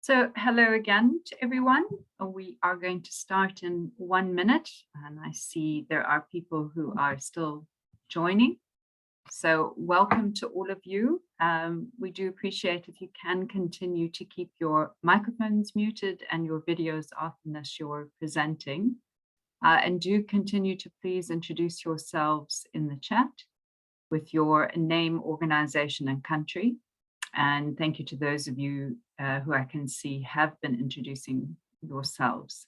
So hello again to everyone. We are going to start in 1 minute, and I see there are people who are still joining. So welcome to all of you. We do appreciate if you can continue to keep your microphones muted and your videos off unless you're presenting. And do continue to please introduce yourselves in the chat with your name, organization, and country. And thank you to those of you who I can see have been introducing yourselves.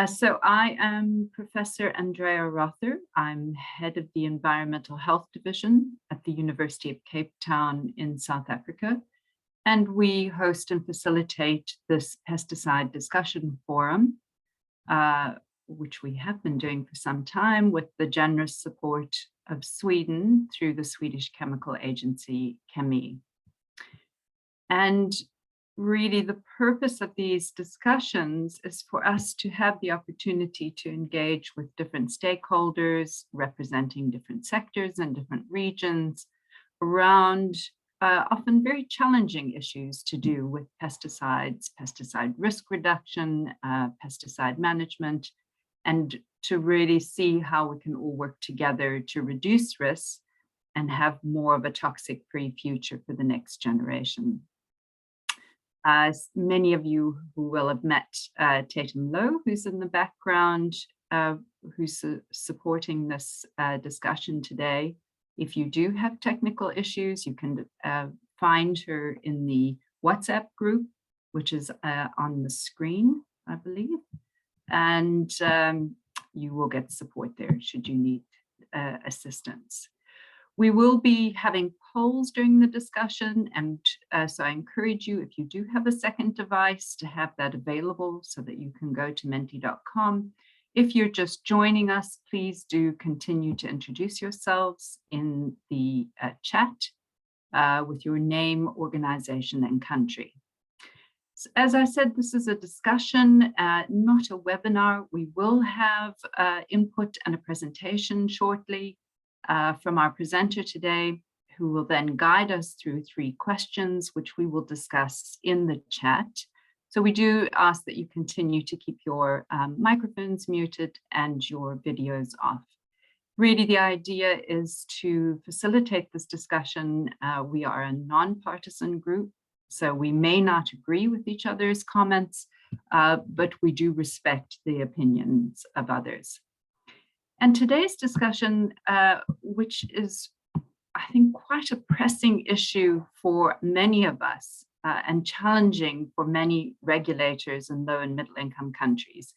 So I am Professor Andrea Rother. I'm head of the Environmental Health Division at the University of Cape Town in South Africa. And we host and facilitate this pesticide discussion forum, which we have been doing for some time with the generous support of Sweden through the Swedish chemical agency Chemi. And really the purpose of these discussions is for us to have the opportunity to engage with different stakeholders representing different sectors and different regions around often very challenging issues to do with pesticides, pesticide risk reduction, pesticide management, and to really see how we can all work together to reduce risks and have more of a toxic-free future for the next generation. As many of you who will have met Tatum Lowe, who's in the background, who's supporting this discussion today. If you do have technical issues, you can find her in the WhatsApp group, which is on the screen, I believe. And you will get support there should you need assistance. We will be having polls during the discussion, and so I encourage you, if you do have a second device, to have that available so that you can go to menti.com. If you're just joining us, please do continue to introduce yourselves in the chat with your name, organization, and country. As I said, this is a discussion, not a webinar. We will have input and a presentation shortly from our presenter today, who will then guide us through 3 questions, which we will discuss in the chat. So we do ask that you continue to keep your microphones muted and your videos off. Really, the idea is to facilitate this discussion. We are a non-partisan group, so we may not agree with each other's comments, but we do respect the opinions of others. And today's discussion, which is, I think, quite a pressing issue for many of us and challenging for many regulators in low and middle income countries,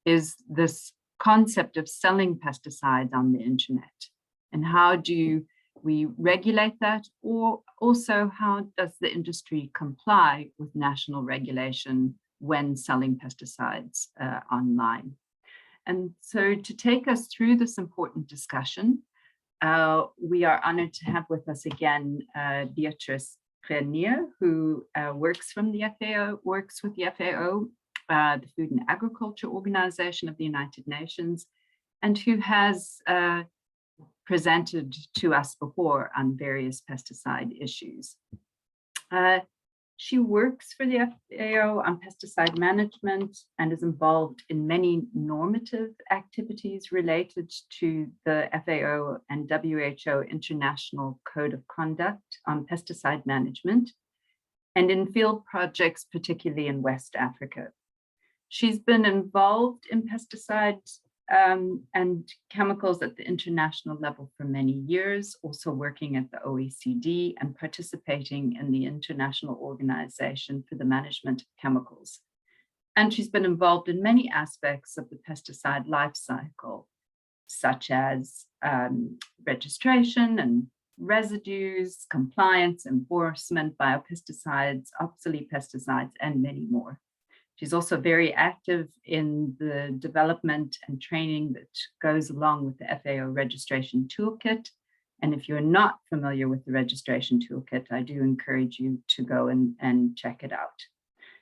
is this concept of selling pesticides on the internet. And how do we regulate that, or also how does the industry comply with national regulation when selling pesticides online? And so to take us through this important discussion, we are honored to have with us again Beatrice Renier, who works with the FAO, the Food and Agriculture Organization of the United Nations, and who has presented to us before on various pesticide issues. She works for the FAO on pesticide management and is involved in many normative activities related to the FAO and WHO International Code of Conduct on pesticide management, and in field projects, particularly in West Africa. She's been involved in pesticides and chemicals at the international level for many years, also working at the OECD and participating in the International Organization for the Management of Chemicals. And she's been involved in many aspects of the pesticide life cycle, such as registration and residues, compliance, enforcement, biopesticides, obsolete pesticides, and many more. She's also very active in the development and training that goes along with the FAO registration toolkit. And if you're not familiar with the registration toolkit, I do encourage you to go and check it out.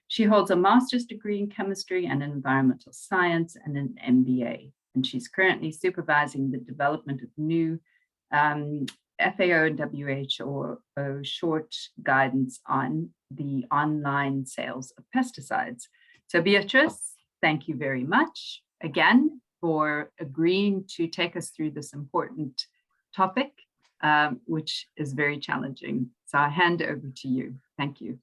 She holds a master's degree in chemistry and environmental science and an MBA. And she's currently supervising the development of new FAO and WHO short guidance on the online sales of pesticides. So Beatrice, thank you very much again for agreeing to take us through this important topic, which is very challenging. So I hand over to you. Thank you.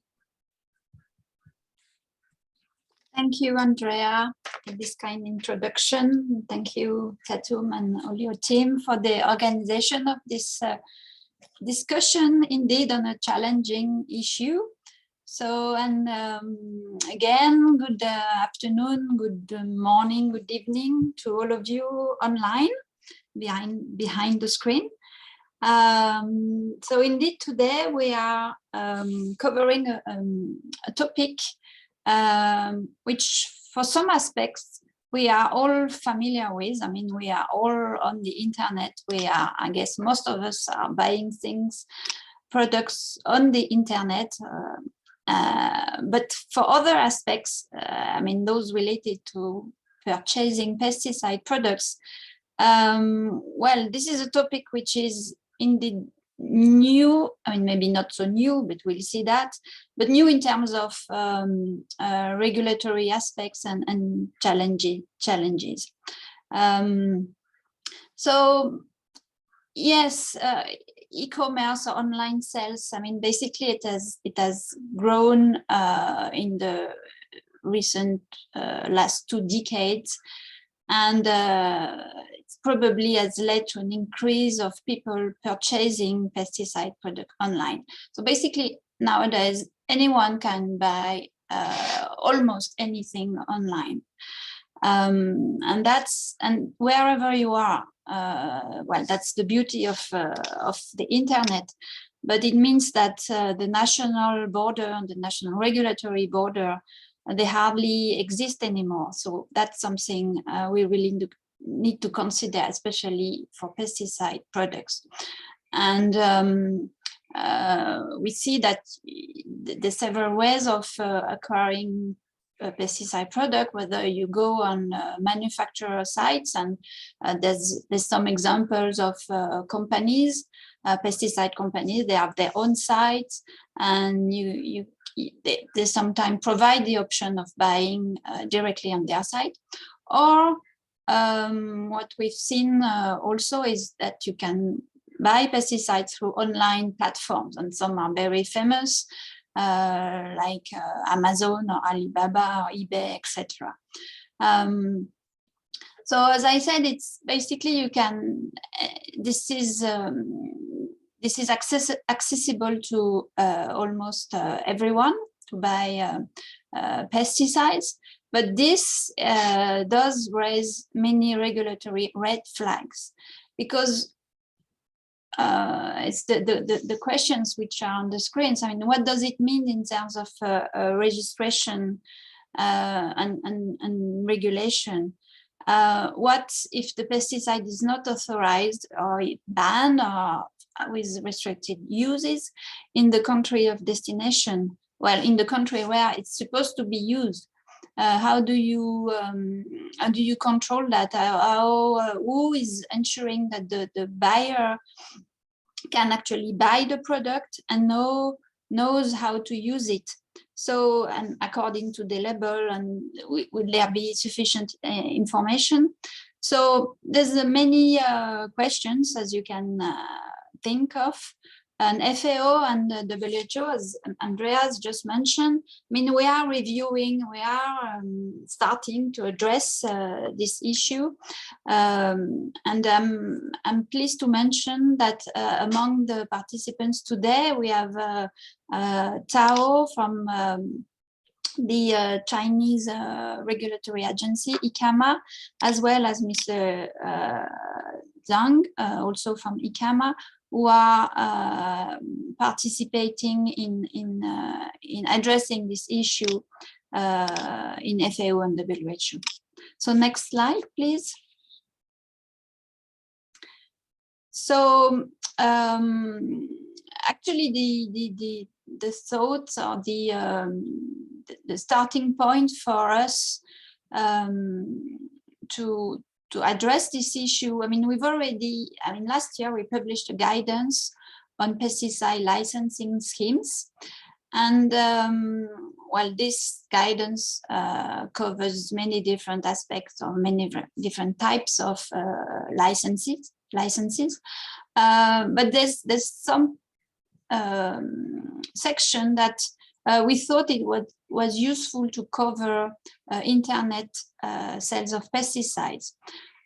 Thank you, Andrea, for this kind introduction. Thank you, Tatum, and all your team for the organization of this discussion, indeed, on a challenging issue. So, and again, good afternoon, good morning, good evening to all of you online behind the screen. So indeed, today we are covering a topic which for some aspects we are all familiar with. I mean, we are all on the internet. I guess most of us are buying products on the internet. But for other aspects, I mean, those related to purchasing pesticide products, well, this is a topic which is indeed new. I mean, maybe not so new, but we'll see that, but new in terms of regulatory aspects and challenges. So yes, e-commerce or online sales, I mean, basically it has grown in the recent last 2 decades, and it probably has led to an increase of people purchasing pesticide products online. So basically nowadays anyone can buy almost anything online, and wherever you are. Well, that's the beauty of the internet, but it means that the national border and the national regulatory border, they hardly exist anymore. So that's something we really need to consider, especially for pesticide products. And we see that there's several ways of acquiring a pesticide product, whether you go on manufacturer sites, and there's some examples of companies, pesticide companies, they have their own sites, and they sometimes provide the option of buying directly on their site. Or what we've seen also is that you can buy pesticides through online platforms, and some are very famous, like Amazon or Alibaba or eBay, etc. So as I said, it's basically you can. This is accessible to almost everyone to buy pesticides, but this does raise many regulatory red flags, because it's the questions which are on the screens. I mean, what does it mean in terms of registration and regulation? What if the pesticide is not authorized or banned or with restricted uses in the country of destination? Well, in the country where it's supposed to be used. How do you control that? Who is ensuring that the buyer can actually buy the product and knows how to use it? So, and according to the label, and will there be sufficient information? So there's many questions, as you can think of. And FAO and WHO, as Andreas just mentioned, I mean, we are reviewing, we are starting to address this issue. And I'm pleased to mention that among the participants today, we have Tao from the Chinese regulatory agency, ICAMA, as well as Mr. Zhang, also from ICAMA, who are participating in addressing this issue in FAO and WHO. So next slide, please. So actually, the thoughts or the starting point for us to address this issue. I mean, last year we published a guidance on pesticide licensing schemes. And well, this guidance covers many different aspects or many different types of licenses. But there's some section that we thought it was useful to cover internet sales of pesticides.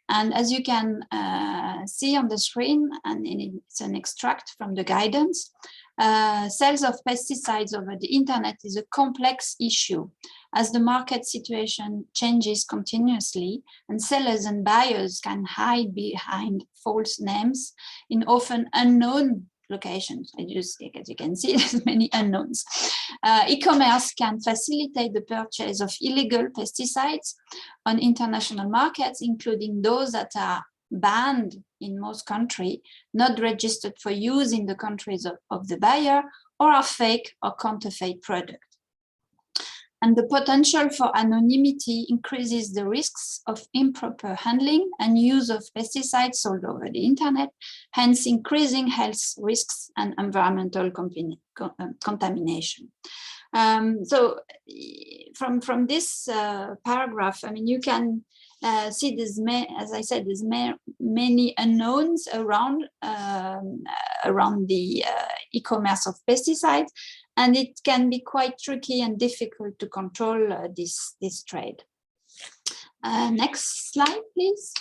And as you can see on the screen, and it's an extract from the guidance, sales of pesticides over the internet is a complex issue as the market situation changes continuously and sellers and buyers can hide behind false names in often unknown locations. As you can see, there's many unknowns. E-commerce can facilitate the purchase of illegal pesticides on international markets, including those that are banned in most countries, not registered for use in the countries of the buyer, or are fake or counterfeit products. And the potential for anonymity increases the risks of improper handling and use of pesticides sold over the internet, hence increasing health risks and environmental contamination. So from this paragraph, I mean, you can see there's, as I said, there's many unknowns around the e-commerce of pesticides, and it can be quite tricky and difficult to control this trade. Next slide, please.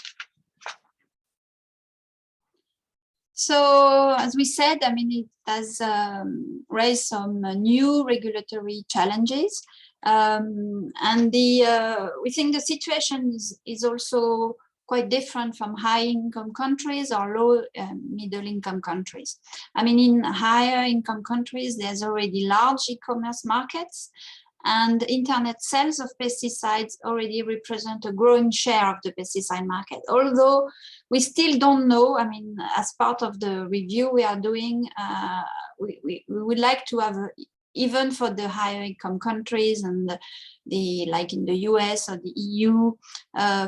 So, as we said, I mean, it has raised some new regulatory challenges. And we think the situation is also quite different from high-income countries or low middle-income countries. I mean, in higher-income countries, there's already large e-commerce markets, and internet sales of pesticides already represent a growing share of the pesticide market. Although we still don't know, I mean, as part of the review we are doing, we would like to have even for the higher income countries and like in the US or the EU,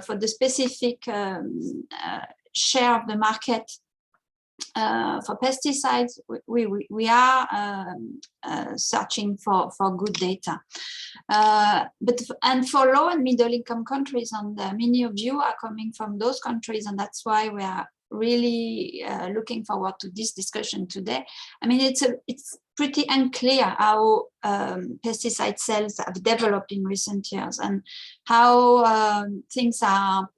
for the specific share of the market for pesticides, we are searching for good data. And for low and middle income countries, and many of you are coming from those countries, and that's why we are really looking forward to this discussion today. I mean, it's pretty unclear how pesticide sales have developed in recent years and how things are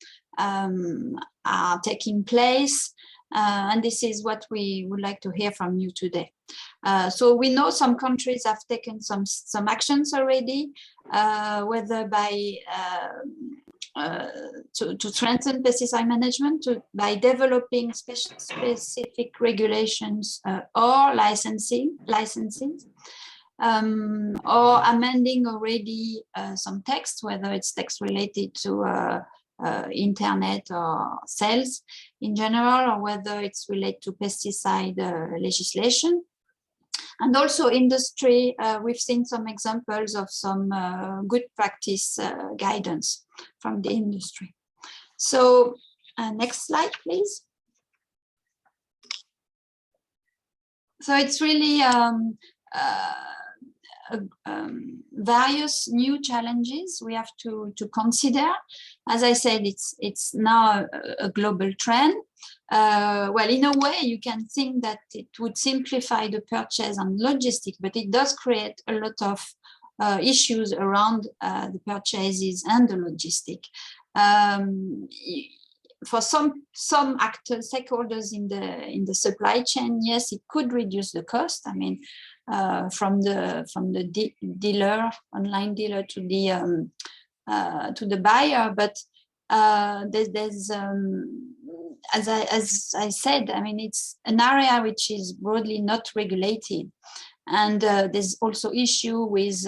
taking place. And this is what we would like to hear from you today. So we know some countries have taken some actions already, whether by to strengthen pesticide management, by developing specific regulations or licensing, or amending already some text, whether it's text related to internet or sales in general, or whether it's related to pesticide legislation. And also industry, we've seen some examples of some good practice guidance from the industry. So next slide, please. So it's really various new challenges we have to consider. As I said, it's now a global trend. Well, in a way, you can think that it would simplify the purchase and logistics, but it does create a lot of issues around the purchases and the logistics. For some actors, stakeholders in the supply chain, yes, it could reduce the cost. I mean, from the dealer, online dealer, to the buyer, but there's as I said, I mean, it's an area which is broadly not regulated, and there's also issue with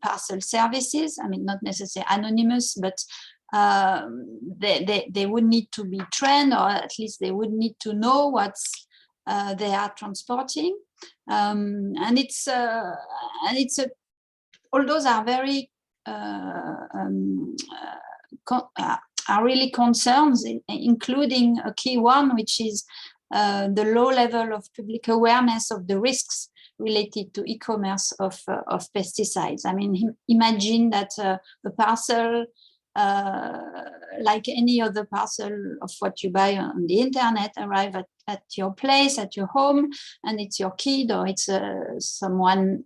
parcel services. I mean, not necessarily anonymous, but they would need to be trained, or at least they would need to know what they are transporting. And it's all those are very are really concerns, including a key one, which is the low level of public awareness of the risks related to e-commerce of pesticides. I mean, imagine that a parcel, like any other parcel of what you buy on the internet, arrive at your place, at your home, and it's your kid or it's someone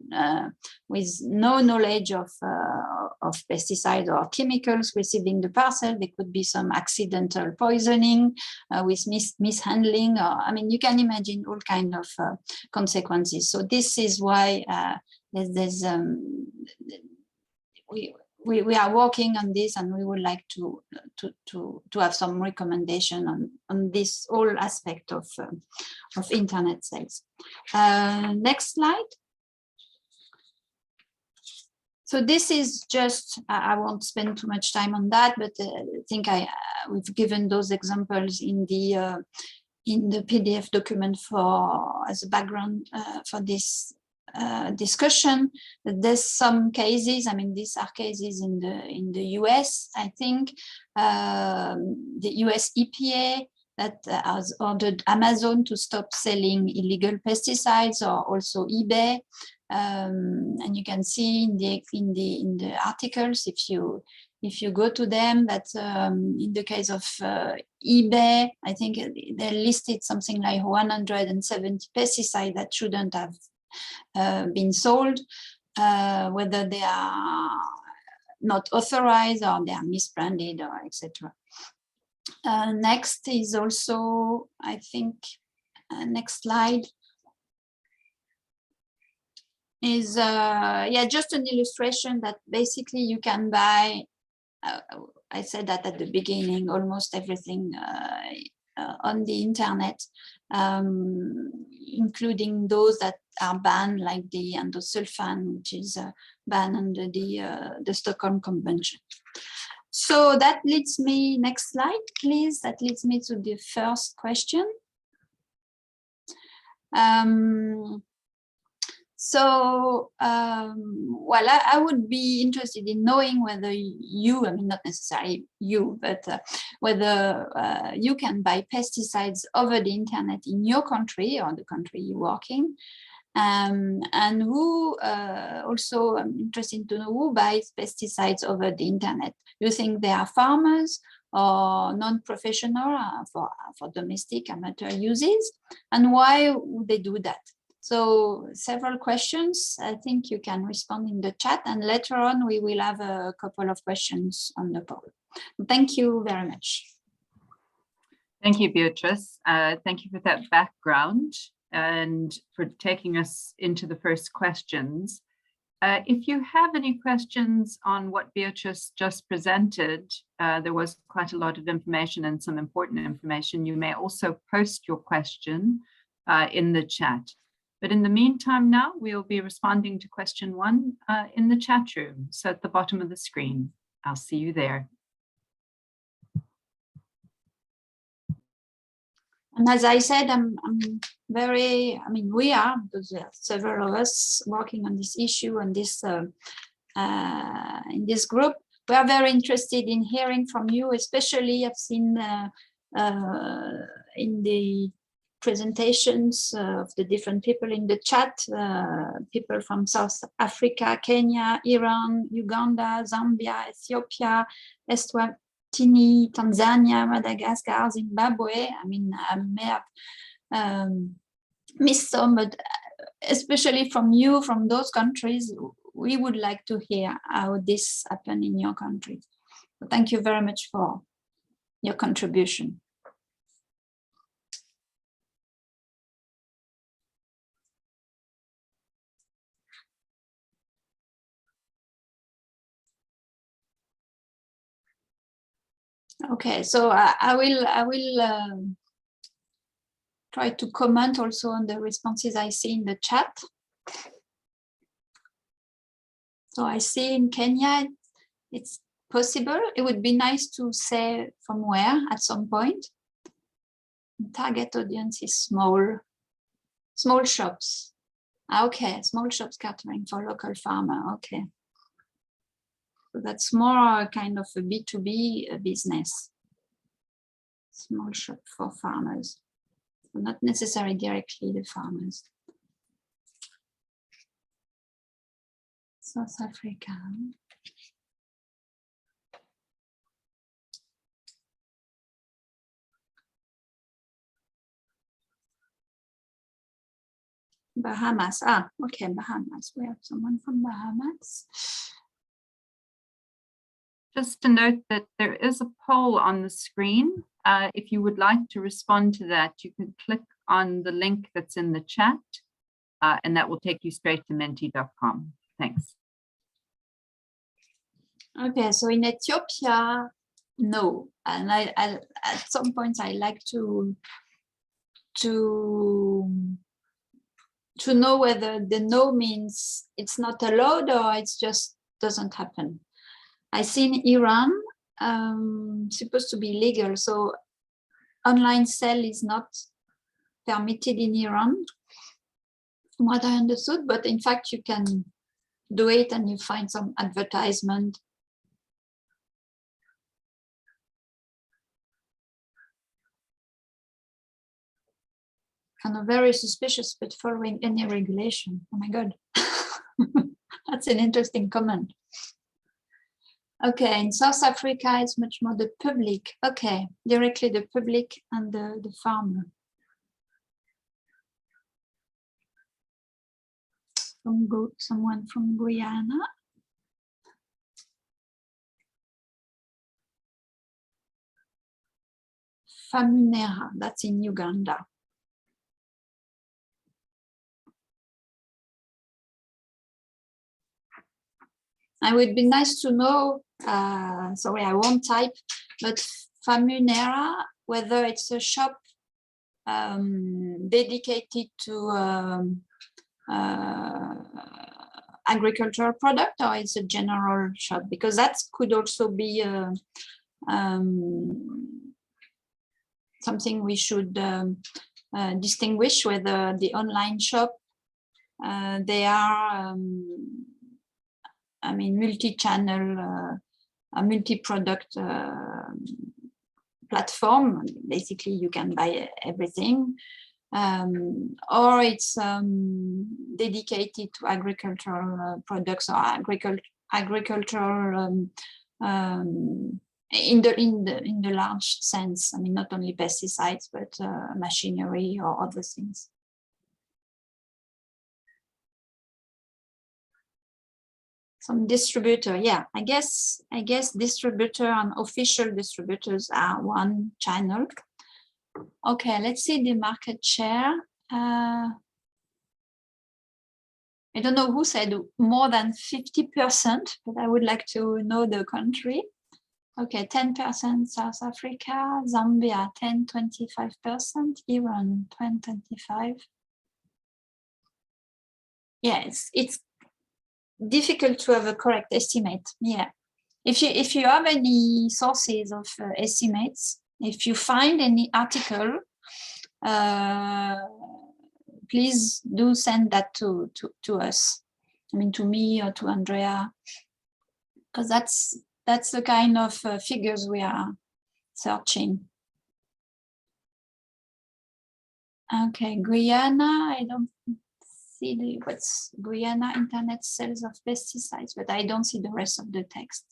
with no knowledge of pesticides or chemicals receiving the parcel. There could be some accidental poisoning with mishandling, or I mean, you can imagine all kinds of consequences. So this is why we are working on this, and we would like to have some recommendation on this whole aspect of internet sales. Next slide. So this is just, I won't spend too much time on that, but I think we've given those examples in the PDF document as a background for this discussion. There's some cases, I mean, these are cases in the US, I think. The US EPA that has ordered Amazon to stop selling illegal pesticides, or also eBay. And you can see in the articles, if you go to them, that in the case of eBay, I think they listed something like 170 pesticides that shouldn't have been sold, whether they are not authorized or they are misbranded, or etc. Next is also, I think, next slide is just an illustration that basically you can buy, I said that at the beginning, almost everything on the internet, including those that are banned, like the endosulfan, which is banned under the Stockholm Convention. So that leads me, next slide, please. That leads me to the first question. Well, I would be interested in knowing whether you, I mean, not necessarily you, but whether you can buy pesticides over the internet in your country or the country you work in. And who, also, I'm interested to know who buys pesticides over the internet. Do you think they are farmers or non-professional for domestic amateur uses? And why would they do that? So several questions. I think you can respond in the chat, and later on we will have a couple of questions on the poll. Thank you very much. Thank you, Beatrice. Thank you for that background and for taking us into the first questions. If you have any questions on what Beatrice just presented, there was quite a lot of information and some important information. You may also post your question in the chat. But in the meantime now, we'll be responding to question 1 in the chat room. So at the bottom of the screen, I'll see you there. And as I said, we are, because there are several of us working on this issue and this in this group. We are very interested in hearing from you, especially I've seen in the presentations of the different people in the chat, people from South Africa, Kenya, Iran, Uganda, Zambia, Ethiopia, Eswatini, Tanzania, Madagascar, Zimbabwe. I mean, I may have missed some, but especially from you, from those countries, we would like to hear how this happened in your country. So thank you very much for your contribution. Okay, so I will try to comment also on the responses I see in the chat. So I see in Kenya, it's possible. It would be nice to say from where at some point. Target audience is small shops. Okay, small shops catering for local farmer. Okay. So that's more kind of a B2B business. Small shop for farmers. not necessarily directly the farmers. South Africa. Bahamas. Ah, okay, Bahamas. We have someone from Bahamas. Just to note that there is a poll on the screen. If you would like to respond to that, you can click on the link that's in the chat, and that will take you straight to menti.com. Thanks. Okay, so in Ethiopia, no. And I at some point I like to know whether the no means it's not allowed or it's just doesn't happen. I see in Iran, supposed to be legal, so online sale is not permitted in Iran, from what I understood, but in fact you can do it and you find some advertisement. Kind of very suspicious, but following any regulation. Oh my God, that's an interesting comment. Okay, in South Africa, it's much more the public. Okay, directly the public and the farmer. Someone from Guyana. Famunera, that's in Uganda. It would be nice to know, sorry, I won't type, but Famunera, whether it's a shop dedicated to agricultural product or it's a general shop, because that could also be something we should distinguish, whether the online shop, they are I mean, multi-channel, a multi-product platform. Basically, you can buy everything, or it's dedicated to agricultural products or agricultural in the large sense. I mean, not only pesticides, but machinery or other things. Some distributor, yeah, I guess distributor and official distributors are one channel. Okay, let's see the market share. I don't know who said more than 50%, but I would like to know the country. Okay, 10% South Africa, Zambia 10-25%, Iran 10-25%. Yeah, it's difficult to have a correct estimate. Yeah, if you have any sources of estimates, if you find any article, please do send that to us. I mean, to me or to Andrea, because that's the kind of figures we are searching. Okay, Guyana, I don't see what's Guyana internet sales of pesticides, but I don't see the rest of the text.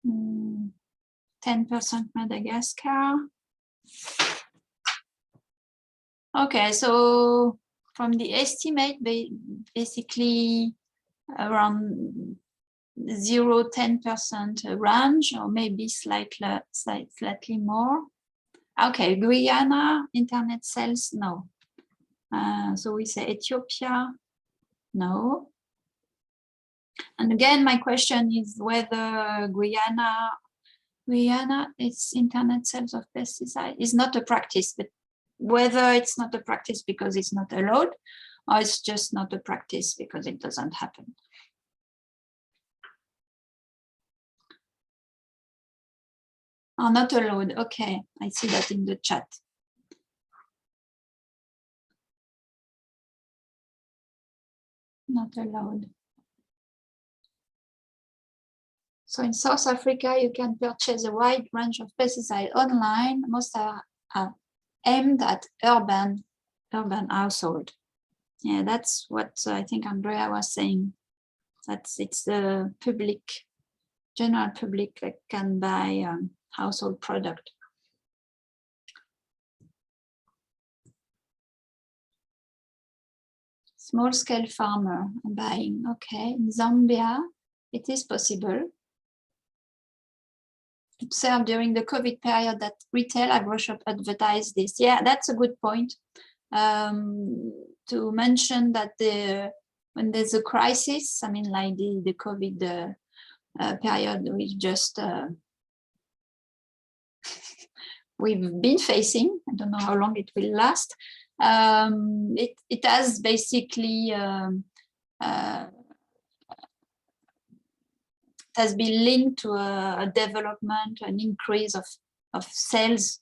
10% Madagascar. Okay, so from the estimate, basically around 0-10% range, or maybe slightly more. Okay, Guyana internet sales, no. So we say Ethiopia, no. And again, my question is whether Guyana, its internet sales of pesticide is not a practice, but whether it's not a practice because it's not allowed, or it's just not a practice because it doesn't happen. Oh, not allowed. Okay, I see that in the chat. Not allowed. So in South Africa, you can purchase a wide range of pesticides online. Most are aimed at urban household. Yeah, that's what I think Andrea was saying. It's the general public that can buy household product. Small scale farmer buying. Okay, in Zambia, it is possible. Observed during the COVID period that retail agroshop advertised this. Yeah, that's a good point. To mention that when there's a crisis, I mean, like the COVID period we've been facing, I don't know how long it will last. It has basically has been linked to a development, an increase of sales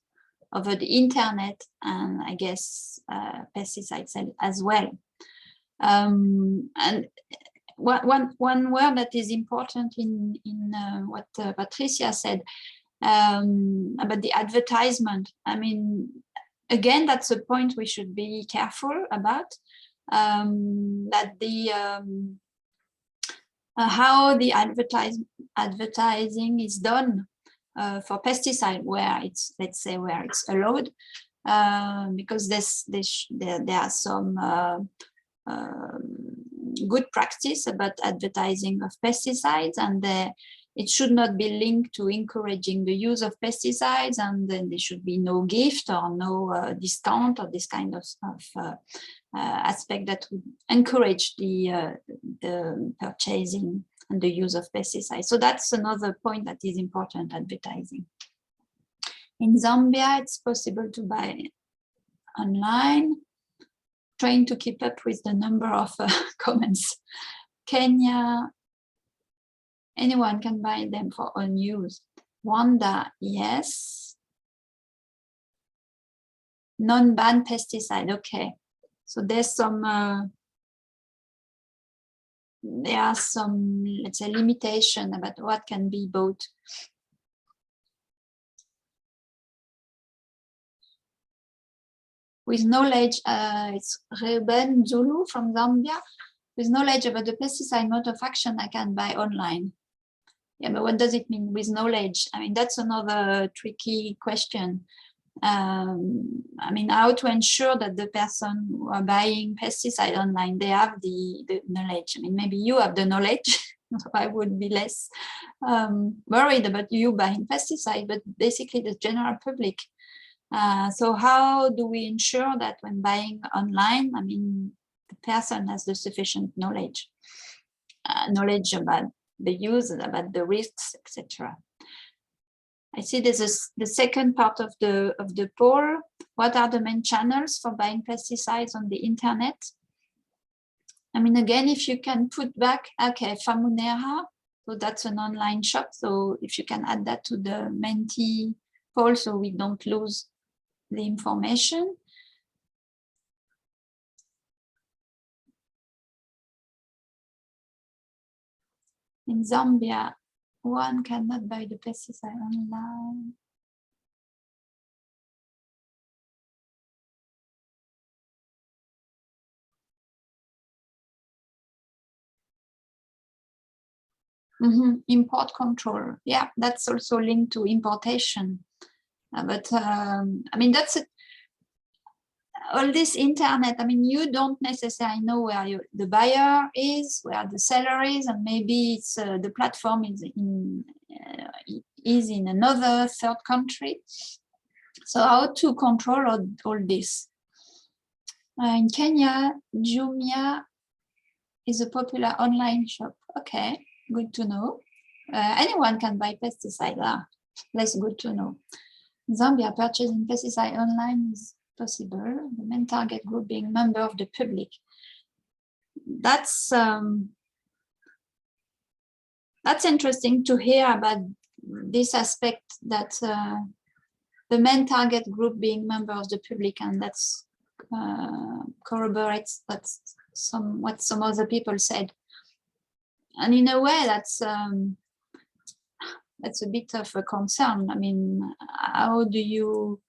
over the internet, and I guess pesticides as well. And one word that is important in what Patricia said about the advertisement. I mean, again, that's a point we should be careful about. That the how the advertising is done for pesticide, where it's, let's say, where it's allowed, because there are some good practice about advertising of pesticides, and it should not be linked to encouraging the use of pesticides, and then there should be no gift or no discount or this kind of aspect that would encourage the purchasing and the use of pesticides. So that's another point that is important, advertising. In Zambia, it's possible to buy online, trying to keep up with the number of comments. Kenya, anyone can buy them for own use. Rwanda, yes. Non-banned pesticide, okay. So there's some, there are some, let's say, limitation about what can be bought. With knowledge, it's Reuben Zulu from Zambia. With knowledge about the pesticide mode of action, I can buy online. Yeah, but what does it mean with knowledge? I mean, that's another tricky question. I mean, how to ensure that the person who are buying pesticide online, they have the knowledge. I mean, maybe you have the knowledge, so I would be less worried about you buying pesticide, but basically the general public. So how do we ensure that when buying online, I mean, the person has the sufficient knowledge, knowledge about the use, about the risks, etc. I see this is the second part of the poll. What are the main channels for buying pesticides on the internet? I mean, again, if you can put back, okay, Famunera, so that's an online shop. So if you can add that to the Menti poll, so we don't lose the information. In Zambia, one cannot buy the pesticide online. Import control. Yeah, that's also linked to importation. But I mean, that's it. All this internet, I mean, you don't necessarily know where the buyer is, where the seller is, and maybe it's the platform is in another third country. So how to control all this? In Kenya, Jumia is a popular online shop. Okay, good to know. Anyone can buy pesticide. That's good to know. In Zambia, purchasing pesticide online is possible. The main target group being member of the public. That's interesting to hear about this aspect, that the main target group being member of the public, and that's corroborates what some other people said. And in a way, that's a bit of a concern. I mean, how do you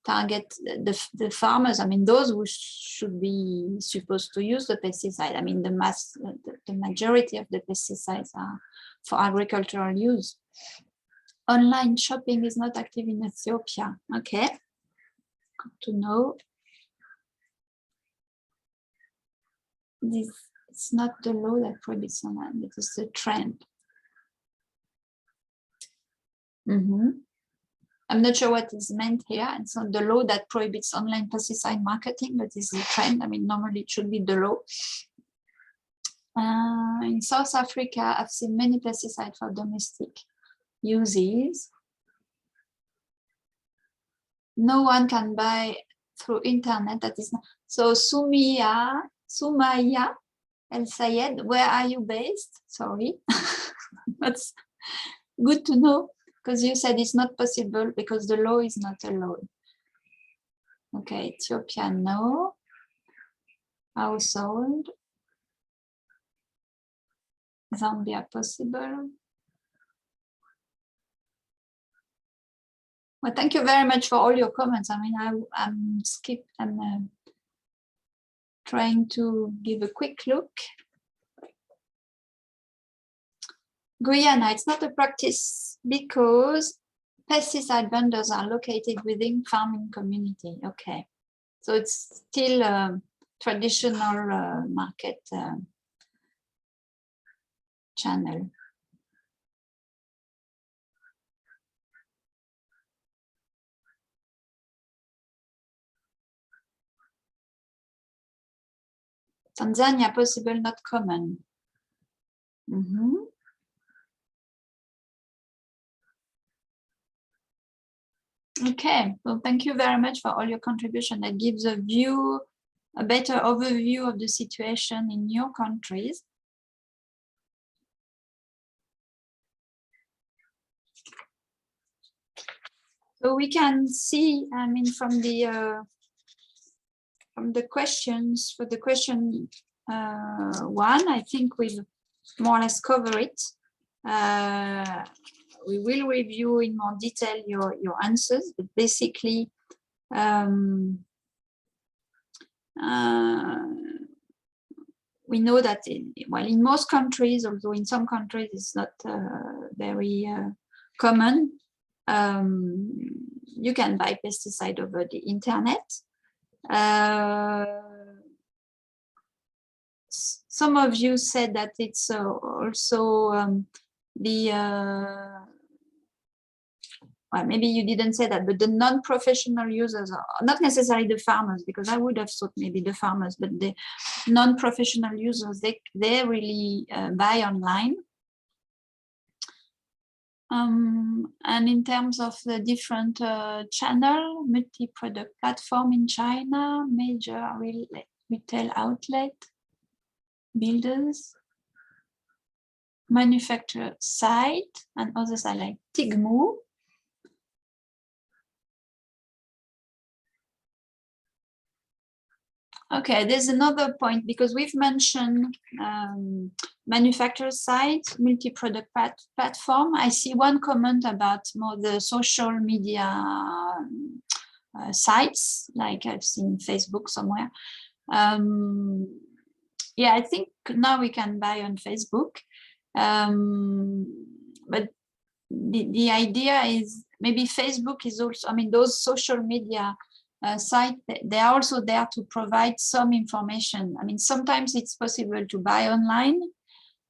target the farmers. I mean, those who should be supposed to use the pesticide. I mean, the majority of the pesticides are for agricultural use. Online shopping is not active in Ethiopia. Okay, good to know. This it's not the law that prohibits online, but it's the trend. I'm not sure what is meant here. It's not the law that prohibits online pesticide marketing, but it's the trend. I mean, normally it should be the law. In South Africa, I've seen many pesticides for domestic uses. No one can buy through internet. That is not. So Sumaya El Sayed, where are you based? Sorry, that's good to know. Because you said it's not possible because the law is not allowed. Okay, Ethiopia, no. Household. Zambia, possible. Well, thank you very much for all your comments. I mean, I'm trying to give a quick look. Guyana, it's not a practice because pesticide vendors are located within farming community. Okay, so it's still a traditional market channel. Tanzania, possible, not common. Okay, well, thank you very much for all your contribution. That gives a view, a better overview of the situation in your countries. So we can see, I mean, from the questions, for the question 1, I think we'll more or less cover it. We will review in more detail your answers, but basically, we know that in most countries, although in some countries it's not very common, you can buy pesticide over the internet. Some of you said that it's also well, maybe you didn't say that, but the non-professional users, not necessarily the farmers, because I would have thought maybe the farmers, but the non-professional users, they really buy online. And in terms of the different channel, multi-product platform in China, major retail outlet, builders, manufacturer site, and others are like Tigmu. Okay, there's another point because we've mentioned manufacturer site, multi-product platform. I see one comment about more the social media sites, like I've seen Facebook somewhere. Yeah, I think now we can buy on Facebook. But the idea is maybe Facebook is also, I mean, those social media site, they are also there to provide some information. I mean, sometimes it's possible to buy online,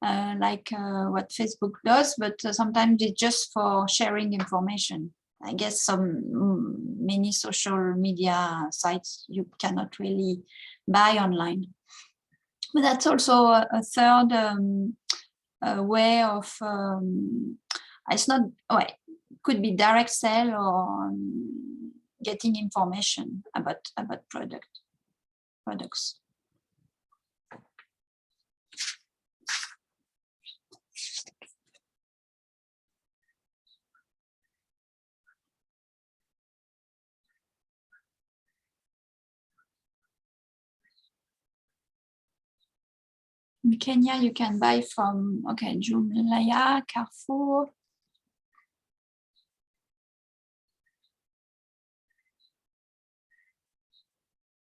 like what Facebook does, but sometimes it's just for sharing information. I guess many social media sites you cannot really buy online. But that's also a third way of, it's not, oh, it could be direct sale or getting information about products. In Kenya, you can buy from, okay, Jumlaya, Carrefour.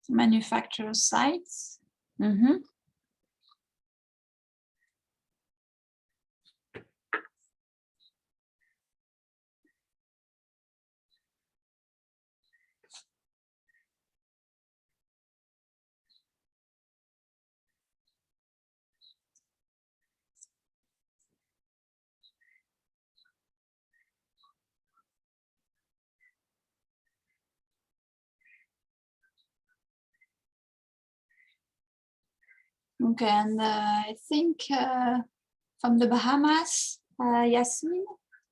manufacturer sites. Mm-hmm. Okay, and I think from the Bahamas, Yasmin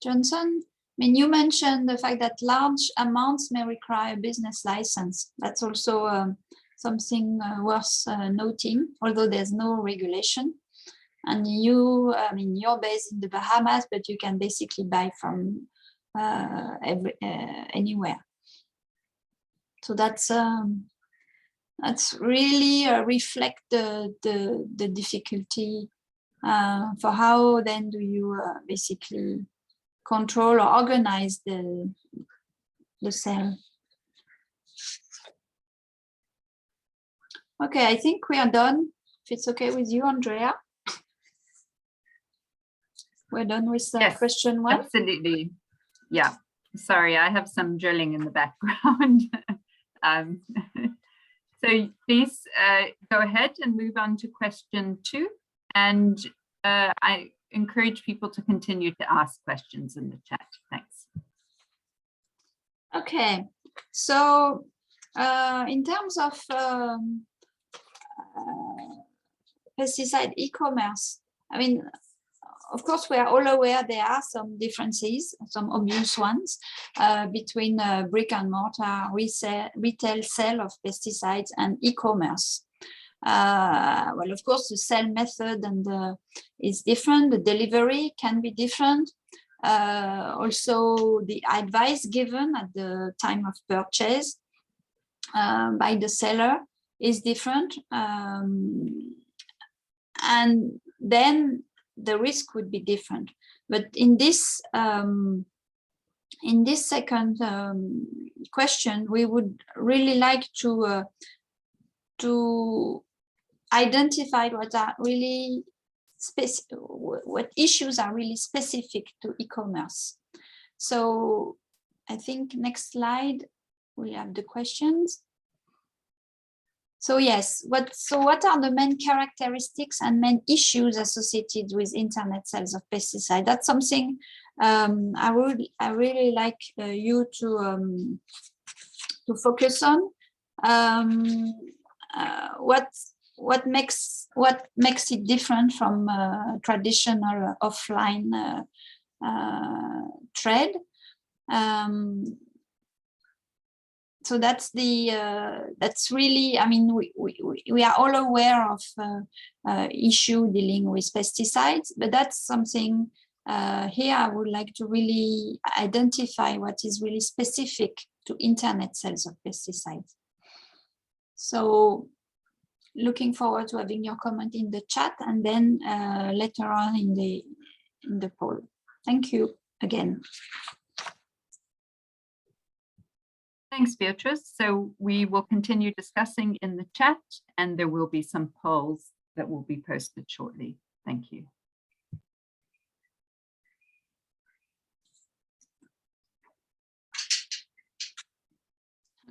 Johnson. I mean, you mentioned the fact that large amounts may require a business license. That's also something worth noting, although there's no regulation. And you, I mean, you're based in the Bahamas, but you can basically buy from anywhere. So that's really reflect the difficulty for how then do you basically control or organize the cell. Okay, I think we are done. If it's okay with you, Andrea. We're done with Yes, question 1. Absolutely. Yeah. Sorry, I have some drilling in the background. So please go ahead and move on to question 2. And I encourage people to continue to ask questions in the chat. Thanks. Okay, so in terms of pesticide e-commerce, I mean, of course, we are all aware there are some differences, some obvious ones, between brick and mortar retail sale of pesticides and e-commerce. Well, of course, the sale method and is different. The delivery can be different. Also, the advice given at the time of purchase by the seller is different. And then the risk would be different. But in this second question, we would really like to identify what are really what issues are really specific to e-commerce. So I think next slide we have the questions. So yes, what are the main characteristics and main issues associated with internet sales of pesticides? That's something I really like you to focus on. What makes it different from traditional offline trade? So that's really, I mean, we are all aware of issue dealing with pesticides, but that's something here I would like to really identify what is really specific to internet sales of pesticides. So looking forward to having your comment in the chat and then later on in the poll. Thank you again. Thanks, Beatrice. So we will continue discussing in the chat and there will be some polls that will be posted shortly. Thank you.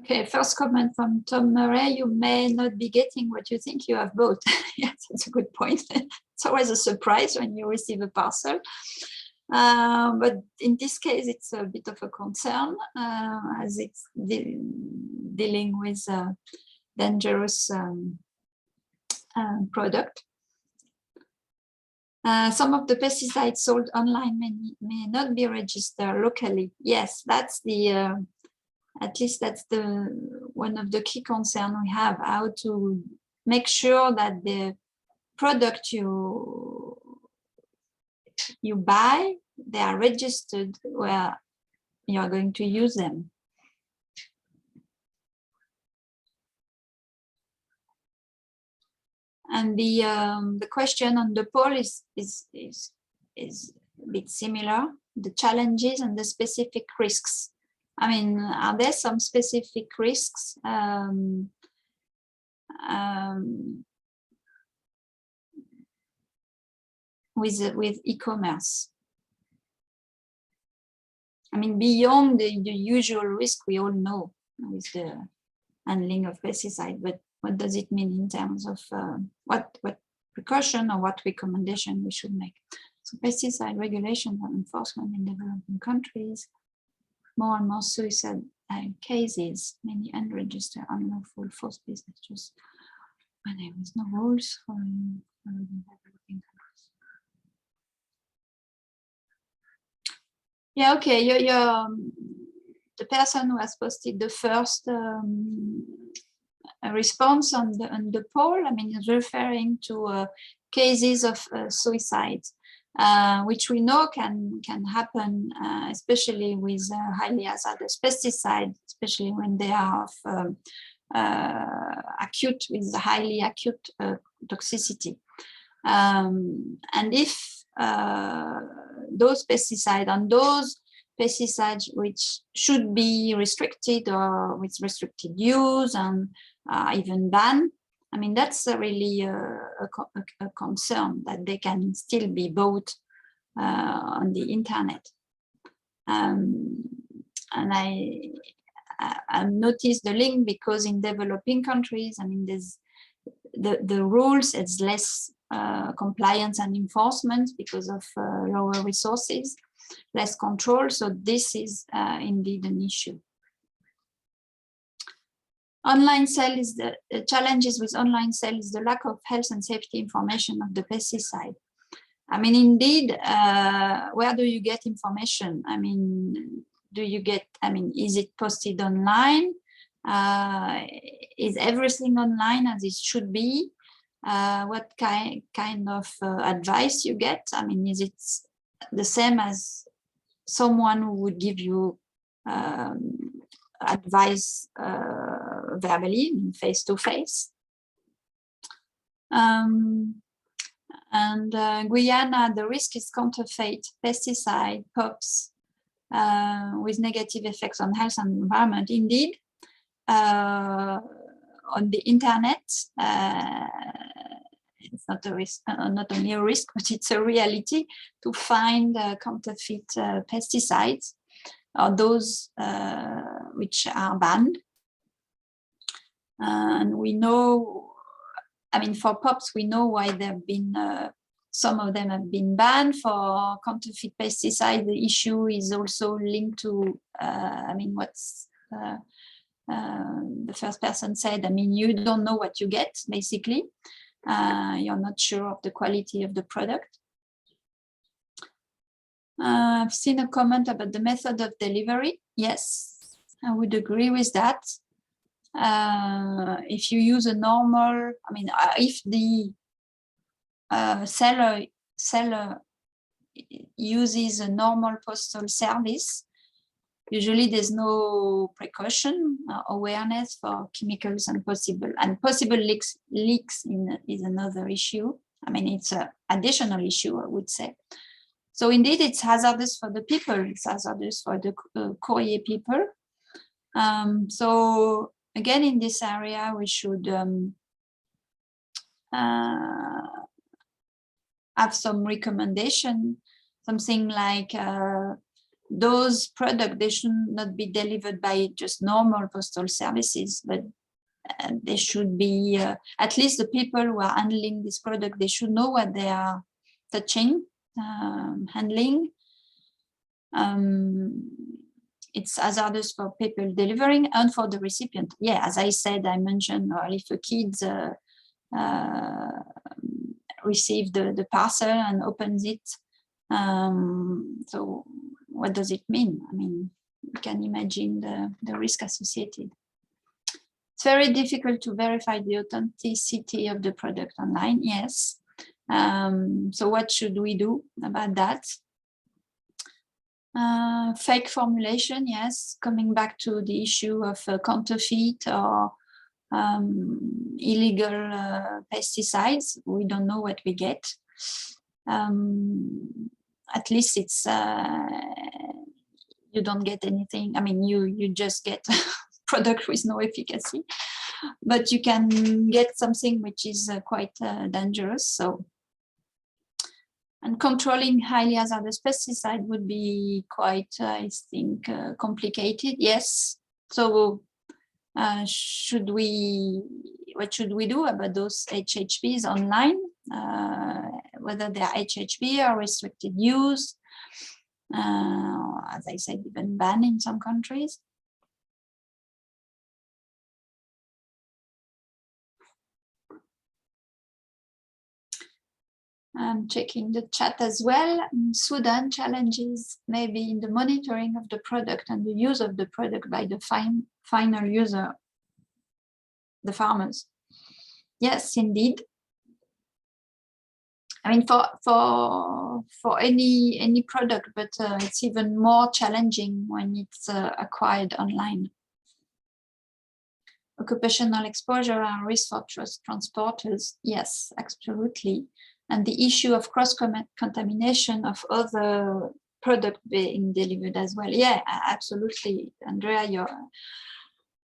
Okay, first comment from Tom Murray. You may not be getting what you think you have bought. Yes, that's a good point. It's always a surprise when you receive a parcel. But in this case, it's a bit of a concern as it's dealing with a dangerous product. Some of the pesticides sold online may not be registered locally. Yes, that's the at least that's one of the key concerns we have, how to make sure that the product you buy, they are registered where you are going to use them. And the question on the poll is a bit similar, the challenges and the specific risks. I mean, are there some specific risks with e-commerce. I mean, beyond the usual risk we all know with the handling of pesticide, but what does it mean in terms of what precaution or what recommendation we should make? So pesticide regulation and enforcement in developing countries, more and more suicide cases, many unregistered, unlawful, forced business, just when there is no rules for developing countries. Yeah, okay, the person who has posted the first response on the poll, I mean, is referring to cases of suicide, which we know can happen, especially with highly hazardous pesticides, especially when they are of acute, with highly acute toxicity. And if those pesticides which should be restricted or with restricted use and even banned, I mean, that's really a concern that they can still be bought on the internet. And I've noticed the link because in developing countries, I mean, there's the rules, it's less compliance and enforcement because of lower resources, less control. So this is indeed an issue. Online sale is the challenges with online sale is the lack of health and safety information of the pesticide. I mean, indeed, where do you get information? I mean, is it posted online? Is everything online as it should be? What kind of advice you get? I mean, is it the same as someone who would give you advice verbally, face to face? And Guyana, the risk is counterfeit pesticide, POPs, with negative effects on health and environment. Indeed, on the internet, it's not a risk, not only a risk, but it's a reality to find counterfeit pesticides or those which are banned. And we know, I mean, for POPs, we know why there have been, some of them have been banned. For counterfeit pesticide, the issue is also linked to, I mean, what's the first person said, I mean, you don't know what you get, basically. You're not sure of the quality of the product. I've seen a comment about the method of delivery. Yes, I would agree with that. If you use a normal, I mean, if the seller uses a normal postal service, usually there's no precaution, awareness for chemicals and possible leaks is another issue. I mean, it's an additional issue, I would say. So indeed, it's hazardous for the people. It's hazardous for the courier people. So again, in this area, we should have some recommendation, something like those products, they should not be delivered by just normal postal services, but they should be, at least the people who are handling this product, they should know what they are touching, handling. It's hazardous for people delivering and for the recipient. Yeah, as I said, I mentioned, or if a kid receives the parcel and opens it, so what does it mean? I mean, you can imagine the risk associated. It's very difficult to verify the authenticity of the product online, yes. So what should we do about that? Fake formulation, yes, coming back to the issue of counterfeit or illegal pesticides. We don't know what we get. At least it's you don't get anything. I mean, you just get product with no efficacy. but you can get something which is quite dangerous. So, and controlling highly hazardous pesticide would be quite, I think, complicated. Yes. So, what should we do about those HHPs online? Whether they are HHP or restricted use, as I said, even banned in some countries. I'm checking the chat as well. Sudan challenges maybe in the monitoring of the product and the use of the product by the final user, the farmers. Yes, indeed. I mean, for any product, but it's even more challenging when it's acquired online. Occupational exposure and risk for transporters. Yes, absolutely. And the issue of cross-contamination of other products being delivered as well. Yeah, absolutely, Andrea,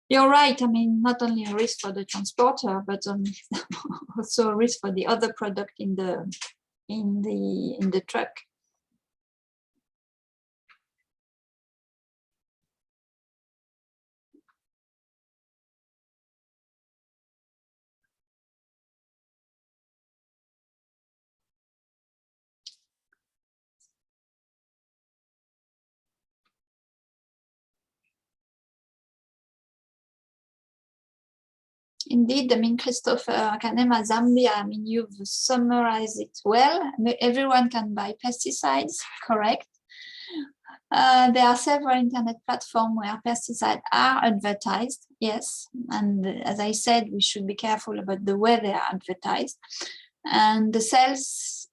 you're right. I mean, not only a risk for the transporter, but also a risk for the other product in the truck. Indeed, I mean, Christopher Kanema, Zambia, I mean, you've summarized it well. Everyone can buy pesticides, correct? There are several internet platforms where pesticides are advertised, yes. And as I said, we should be careful about the way they are advertised. And the sales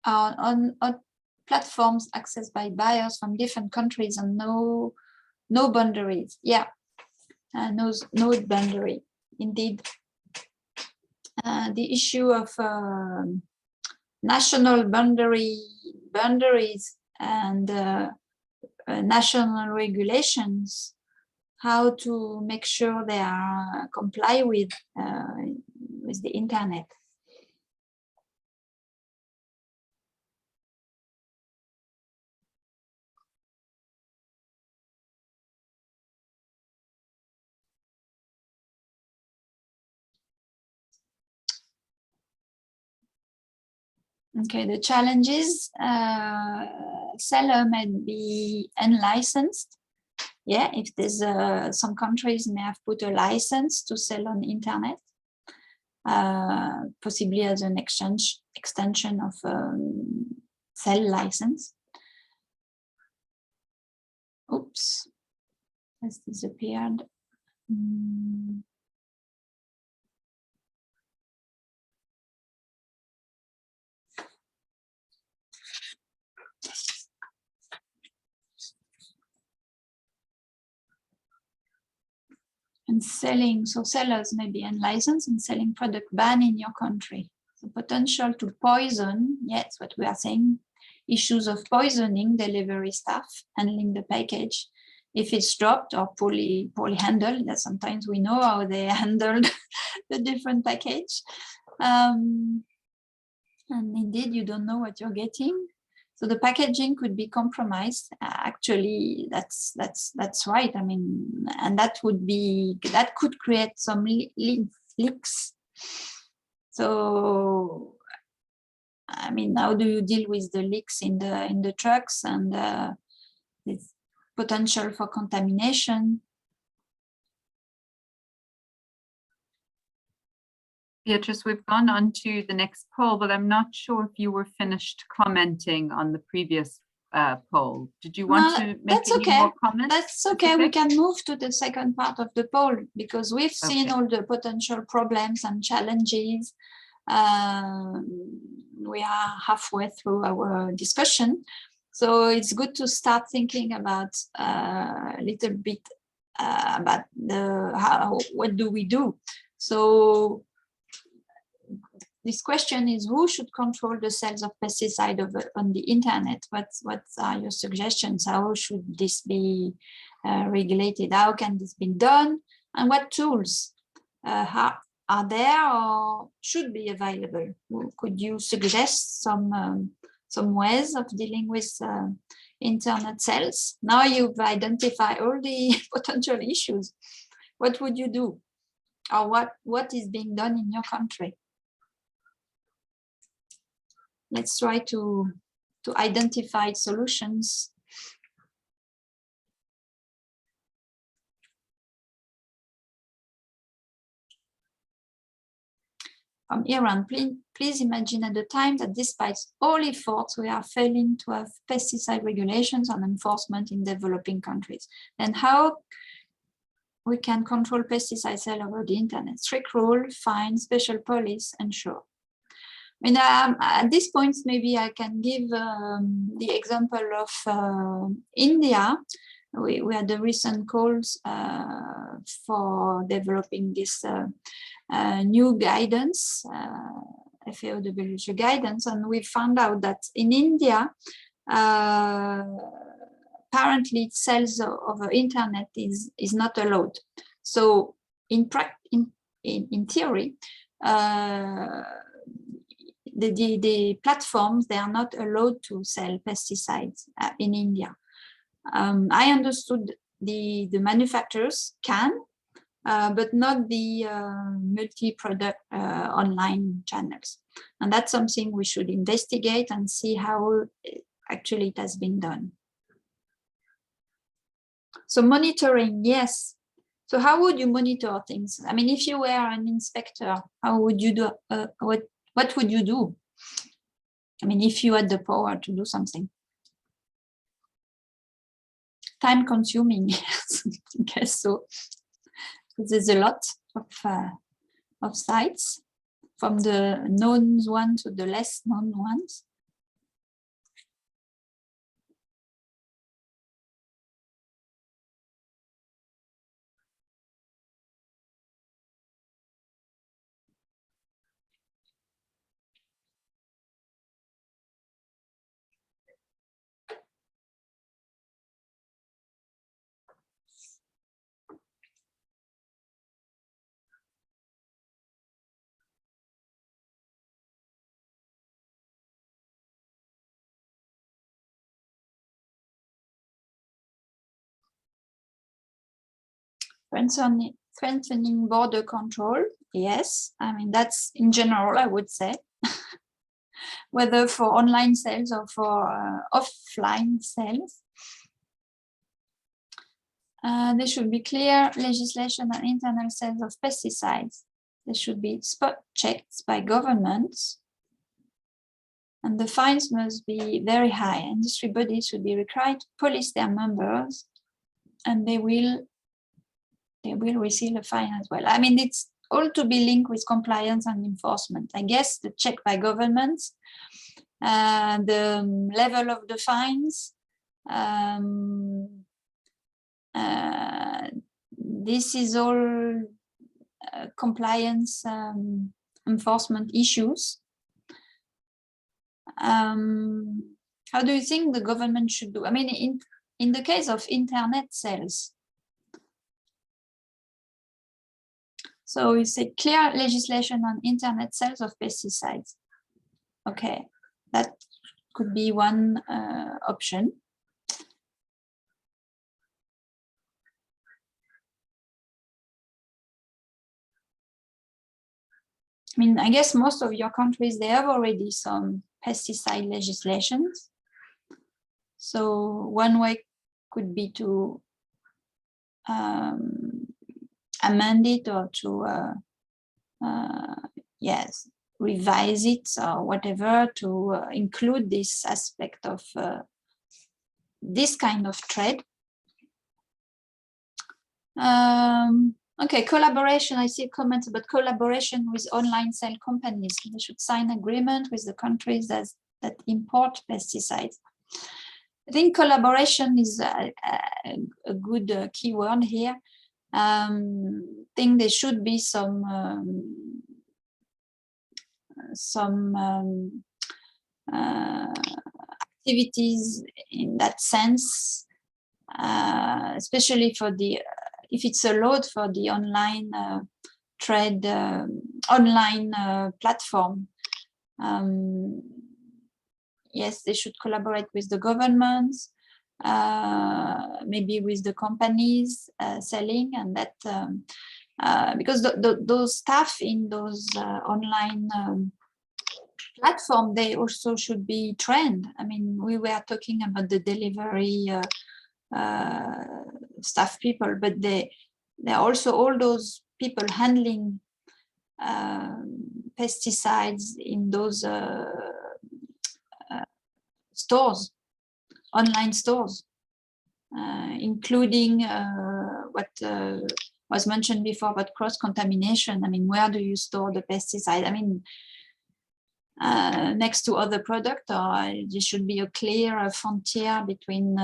are on platforms accessed by buyers from different countries and no boundaries. Yeah, no boundary. Indeed, the issue of national boundaries and national regulations, how to make sure they are comply with the internet. Okay, the challenges, seller may be unlicensed. Yeah, if there's some countries may have put a license to sell on the internet, possibly as an extension of sell license. Oops, has disappeared. And selling, so sellers may be unlicensed and selling product banned in your country. The potential to poison, yes, what we are saying, issues of poisoning delivery staff, handling the package. If it's dropped or poorly handled, that sometimes we know how they handled the different package. And indeed, you don't know what you're getting. So the packaging could be compromised. Actually, that's right. I mean, and that could create some leaks. So, I mean, how do you deal with the leaks in the trucks and this potential for contamination? Beatrice, we've gone on to the next poll, but I'm not sure if you were finished commenting on the previous poll. Did you want to make any more comments? That's okay. We can move to the second part of the poll because we've seen all the potential problems and challenges. We are halfway through our discussion. So it's good to start thinking about a little bit about what do we do? So this question is, who should control the sales of pesticide on the internet? What are your suggestions? How should this be regulated? How can this be done? And what tools are there or should be available? Could you suggest some ways of dealing with internet sales? Now you've identified all the potential issues. What would you do? Or what is being done in your country? Let's try to identify solutions. From Iran, please imagine at the time that despite all efforts, we are failing to have pesticide regulations and enforcement in developing countries. And how we can control pesticide sale over the internet? Strict rule, fine, special police, ensure. I mean, at this point, maybe I can give the example of India. We had the recent calls for developing this new guidance, FAO guidance, and we found out that in India, apparently sales over internet is not allowed. So in theory, the platforms, they are not allowed to sell pesticides in India. I understood the manufacturers can, but not the multi-product online channels. And that's something we should investigate and see how actually it has been done. So monitoring, yes. So how would you monitor things? I mean, if you were an inspector, how would you do, what would you do? I mean, if you had the power to do something. Time consuming, yes, I guess so. There's a lot of sites, from the known ones to the less known ones. Strengthening border control, yes. I mean, that's in general, I would say, whether for online sales or for offline sales. There should be clear legislation on internal sales of pesticides. There should be spot checks by governments. And the fines must be very high. Industry bodies should be required to police their members, and they will receive a fine as well. I mean, it's all to be linked with compliance and enforcement. I guess the check by governments, the level of the fines, this is all compliance enforcement issues. How do you think the government should do? I mean, in the case of internet sales, so you say clear legislation on internet sales of pesticides. Okay, that could be one option. I mean, I guess most of your countries, they have already some pesticide legislations. So one way could be to amend it, or to yes, revise it or whatever, to include this aspect of this kind of trade. Okay, collaboration. I see comments about collaboration with online sale companies. They should sign agreement with the countries that import pesticides. I think collaboration is a good keyword here. I think there should be some activities in that sense, especially for the if it's allowed for the online trade online platform. Yes, they should collaborate with the governments, maybe with the companies selling, and that because those staff in those online platform, they also should be trained. I mean, we were talking about the delivery staff people, but there are also all those people handling pesticides in those stores, online stores, including what was mentioned before about cross-contamination. I mean, where do you store the pesticide? I mean, next to other products, or there should be a clear frontier between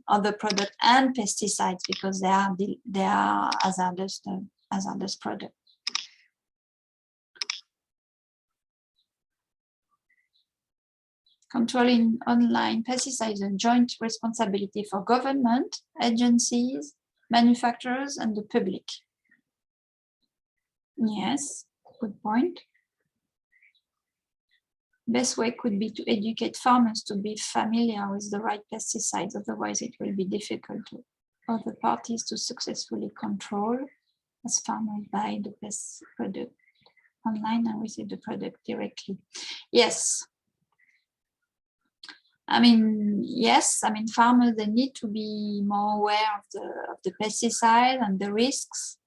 other products and pesticides, because they are hazardous products. Controlling online pesticides is a joint responsibility for government, agencies, manufacturers, and the public. Yes, good point. Best way could be to educate farmers to be familiar with the right pesticides, otherwise it will be difficult for other parties to successfully control, as farmers buy the pest product online and receive the product directly. Yes. I mean, yes, I mean, farmers, they need to be more aware of the pesticide and the risks,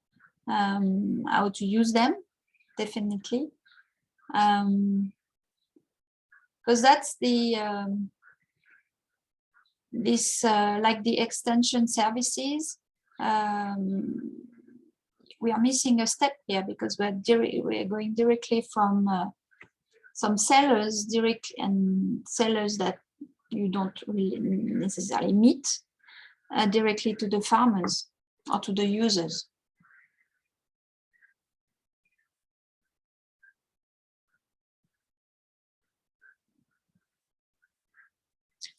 how to use them, definitely. Because that's the, like the extension services, we are missing a step here, because we're going directly from some sellers and sellers that you don't really necessarily meet directly to the farmers or to the users.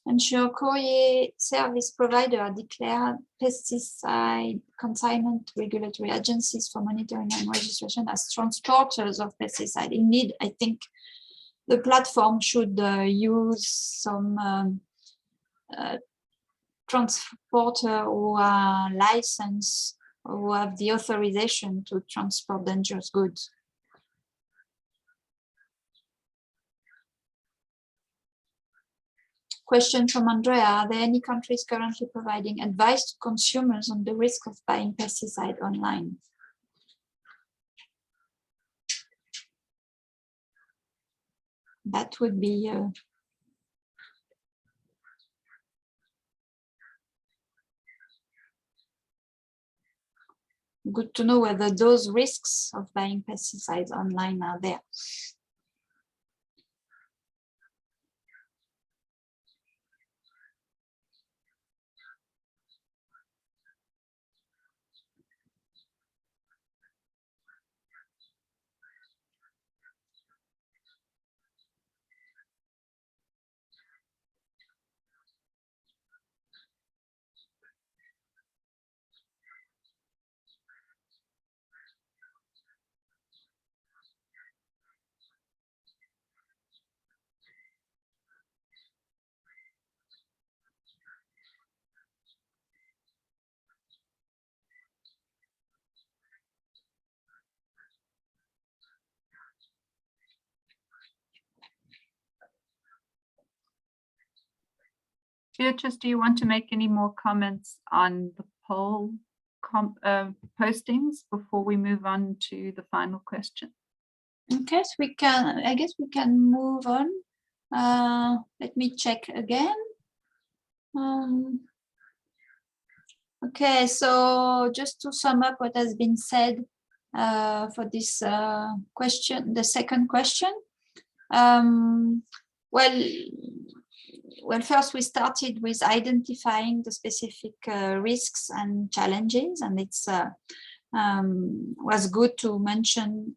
Ensure courier service provider declare pesticide consignment regulatory agencies for monitoring and registration as transporters of pesticide. Indeed, I think the platform should use some transporter who are licensed, who have the authorization to transport dangerous goods. Question from Andrea: are there any countries currently providing advice to consumers on the risk of buying pesticide online? That would be good to know whether those risks of buying pesticides online are there. Beatrice, do you want to make any more comments on the poll postings before we move on to the final question? Okay, so we can, I guess we can move on. Let me check again. Okay, so just to sum up what has been said for this question, the second question. Well, first we started with identifying the specific risks and challenges, and it's was good to mention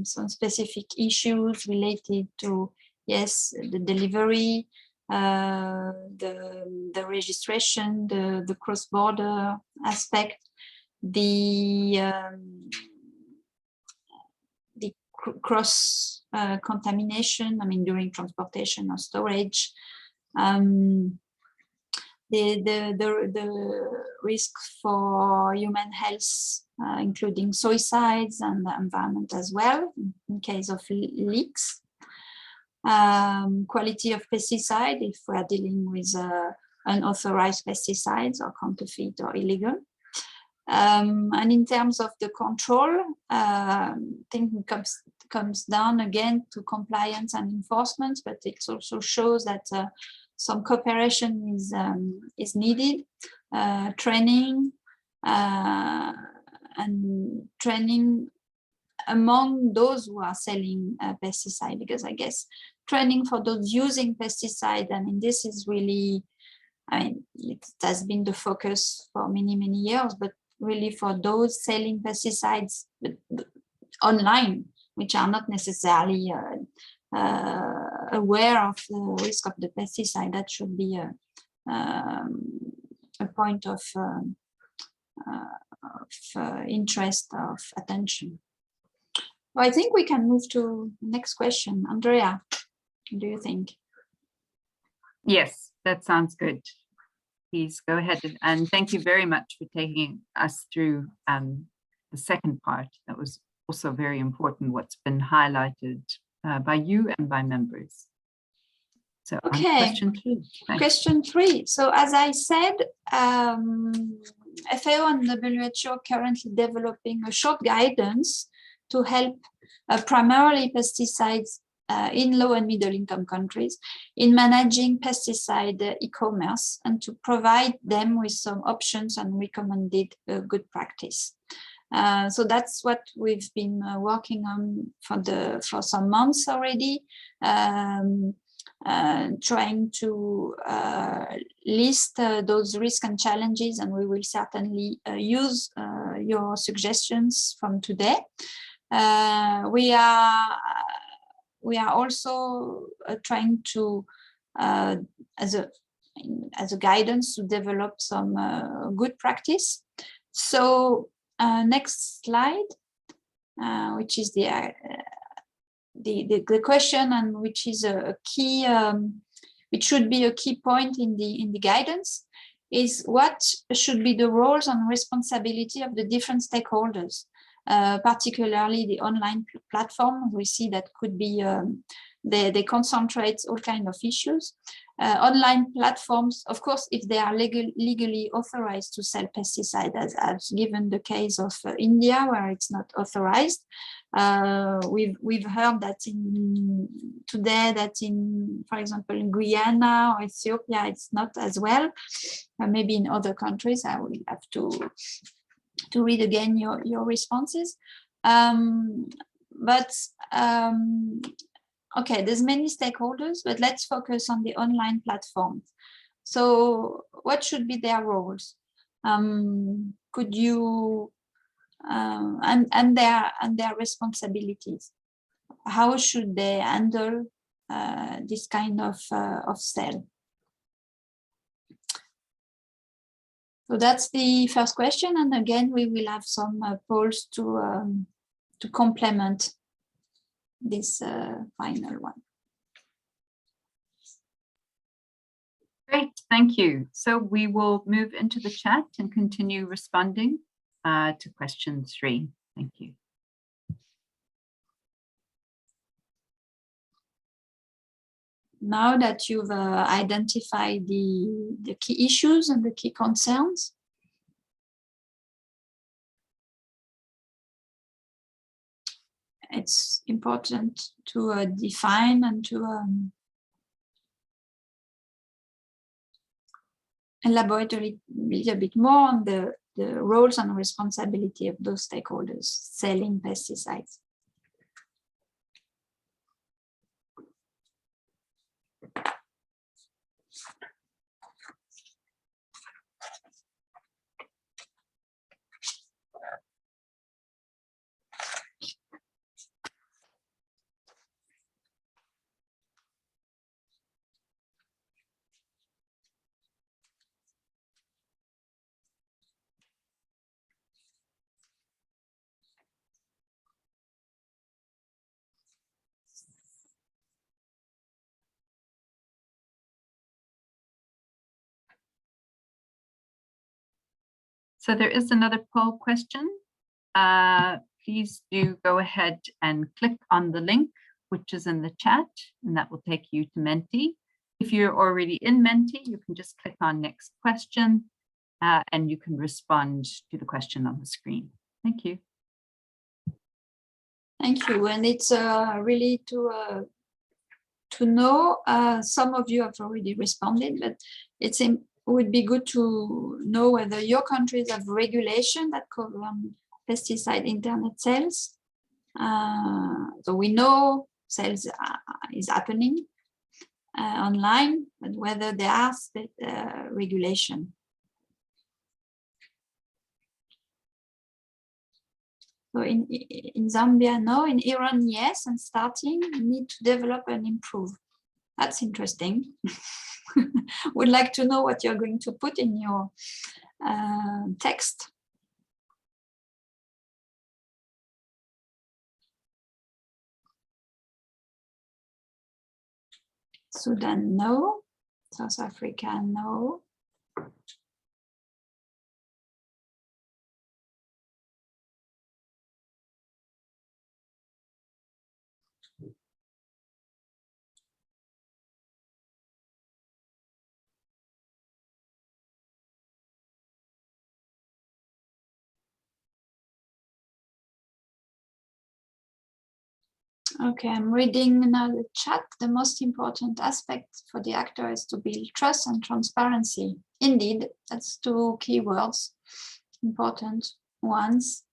some specific issues related to, yes, the delivery, the registration, the cross-border aspect, the cross contamination, I mean, during transportation or storage. The risk for human health, including suicides and the environment as well, in case of leaks. Quality of pesticide, if we are dealing with unauthorized pesticides or counterfeit or illegal. And in terms of the control, I think it comes down again to compliance and enforcement, but it also shows that some cooperation is needed, training and training among those who are selling pesticide, because I guess training for those using pesticide, I mean, this is really, I mean, it has been the focus for many years, but really for those selling pesticides online, which are not necessarily aware of the risk of the pesticide, that should be a point of interest, of attention. Well, I think we can move to the next question. Andrea, what do you think? Yes, that sounds good. Please go ahead, and thank you very much for taking us through the second part. That was also very important, what's been highlighted by you and by members. So okay, question 3. Question 3. So as I said, FAO and WHO are currently developing a short guidance to help primarily pesticides in low and middle income countries in managing pesticide e-commerce, and to provide them with some options and recommended good practice. So that's what we've been working on for some months already, trying to list those risks and challenges, and we will certainly use your suggestions from today. We are also trying to, as a guidance, to develop some good practice. So next slide, which is the question, and which is a key, which should be a key point in the guidance, is what should be the roles and responsibility of the different stakeholders. Particularly the online platform. We see that could be, they concentrate all kinds of issues. Online platforms, of course, if they are legally authorized to sell pesticides, as given the case of India, where it's not authorized. We've heard that today that in, for example, in Guyana or Ethiopia, it's not as well. Maybe in other countries, I will have to read again your responses. Okay, there's many stakeholders, but let's focus on the online platforms. So what should be their roles? Could you, and their responsibilities? How should they handle this kind of sale? So that's the first question, and again we will have some polls to complement this final one. Great, thank you. So we will move into the chat and continue responding to question 3. Thank you. Now that you've identified the key issues and the key concerns, it's important to define and to elaborate a little bit more on the roles and responsibility of those stakeholders selling pesticides. So there is another poll question. Please do go ahead and click on the link, which is in the chat, and that will take you to Menti. If you're already in Menti, you can just click on next question, and you can respond to the question on the screen. Thank you. Thank you. And it's really to know, some of you have already responded, but it would be good to know whether your countries have regulation that cover pesticide internet sales. So we know sales is happening online, but whether there are regulation. So in Zambia, no. In Iran, yes. And starting, need to develop and improve. That's interesting. Would like to know what you're going to put in your text. Sudan, no. South Africa, no. Okay, I'm reading now the chat. The most important aspect for the actor is to build trust and transparency. Indeed, that's two keywords, important ones.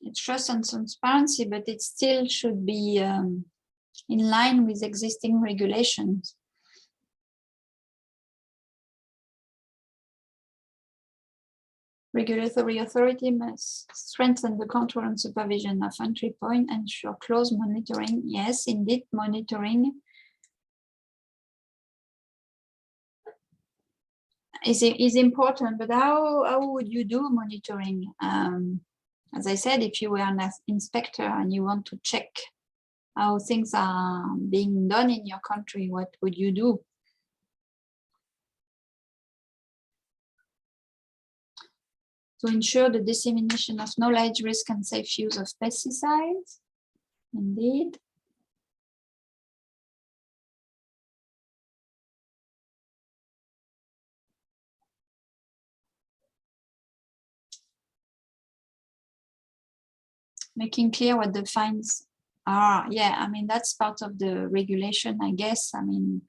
It's trust and transparency, but it still should be in line with existing regulations. Regulatory authority must strengthen the control and supervision of entry point and ensure close monitoring. Yes, indeed, monitoring is important, but how would you do monitoring? As I said, if you were an inspector and you want to check how things are being done in your country, what would you do? To ensure the dissemination of knowledge, risk, and safe use of pesticides. Indeed. Making clear what the fines are. Yeah, I mean, that's part of the regulation, I guess. I mean,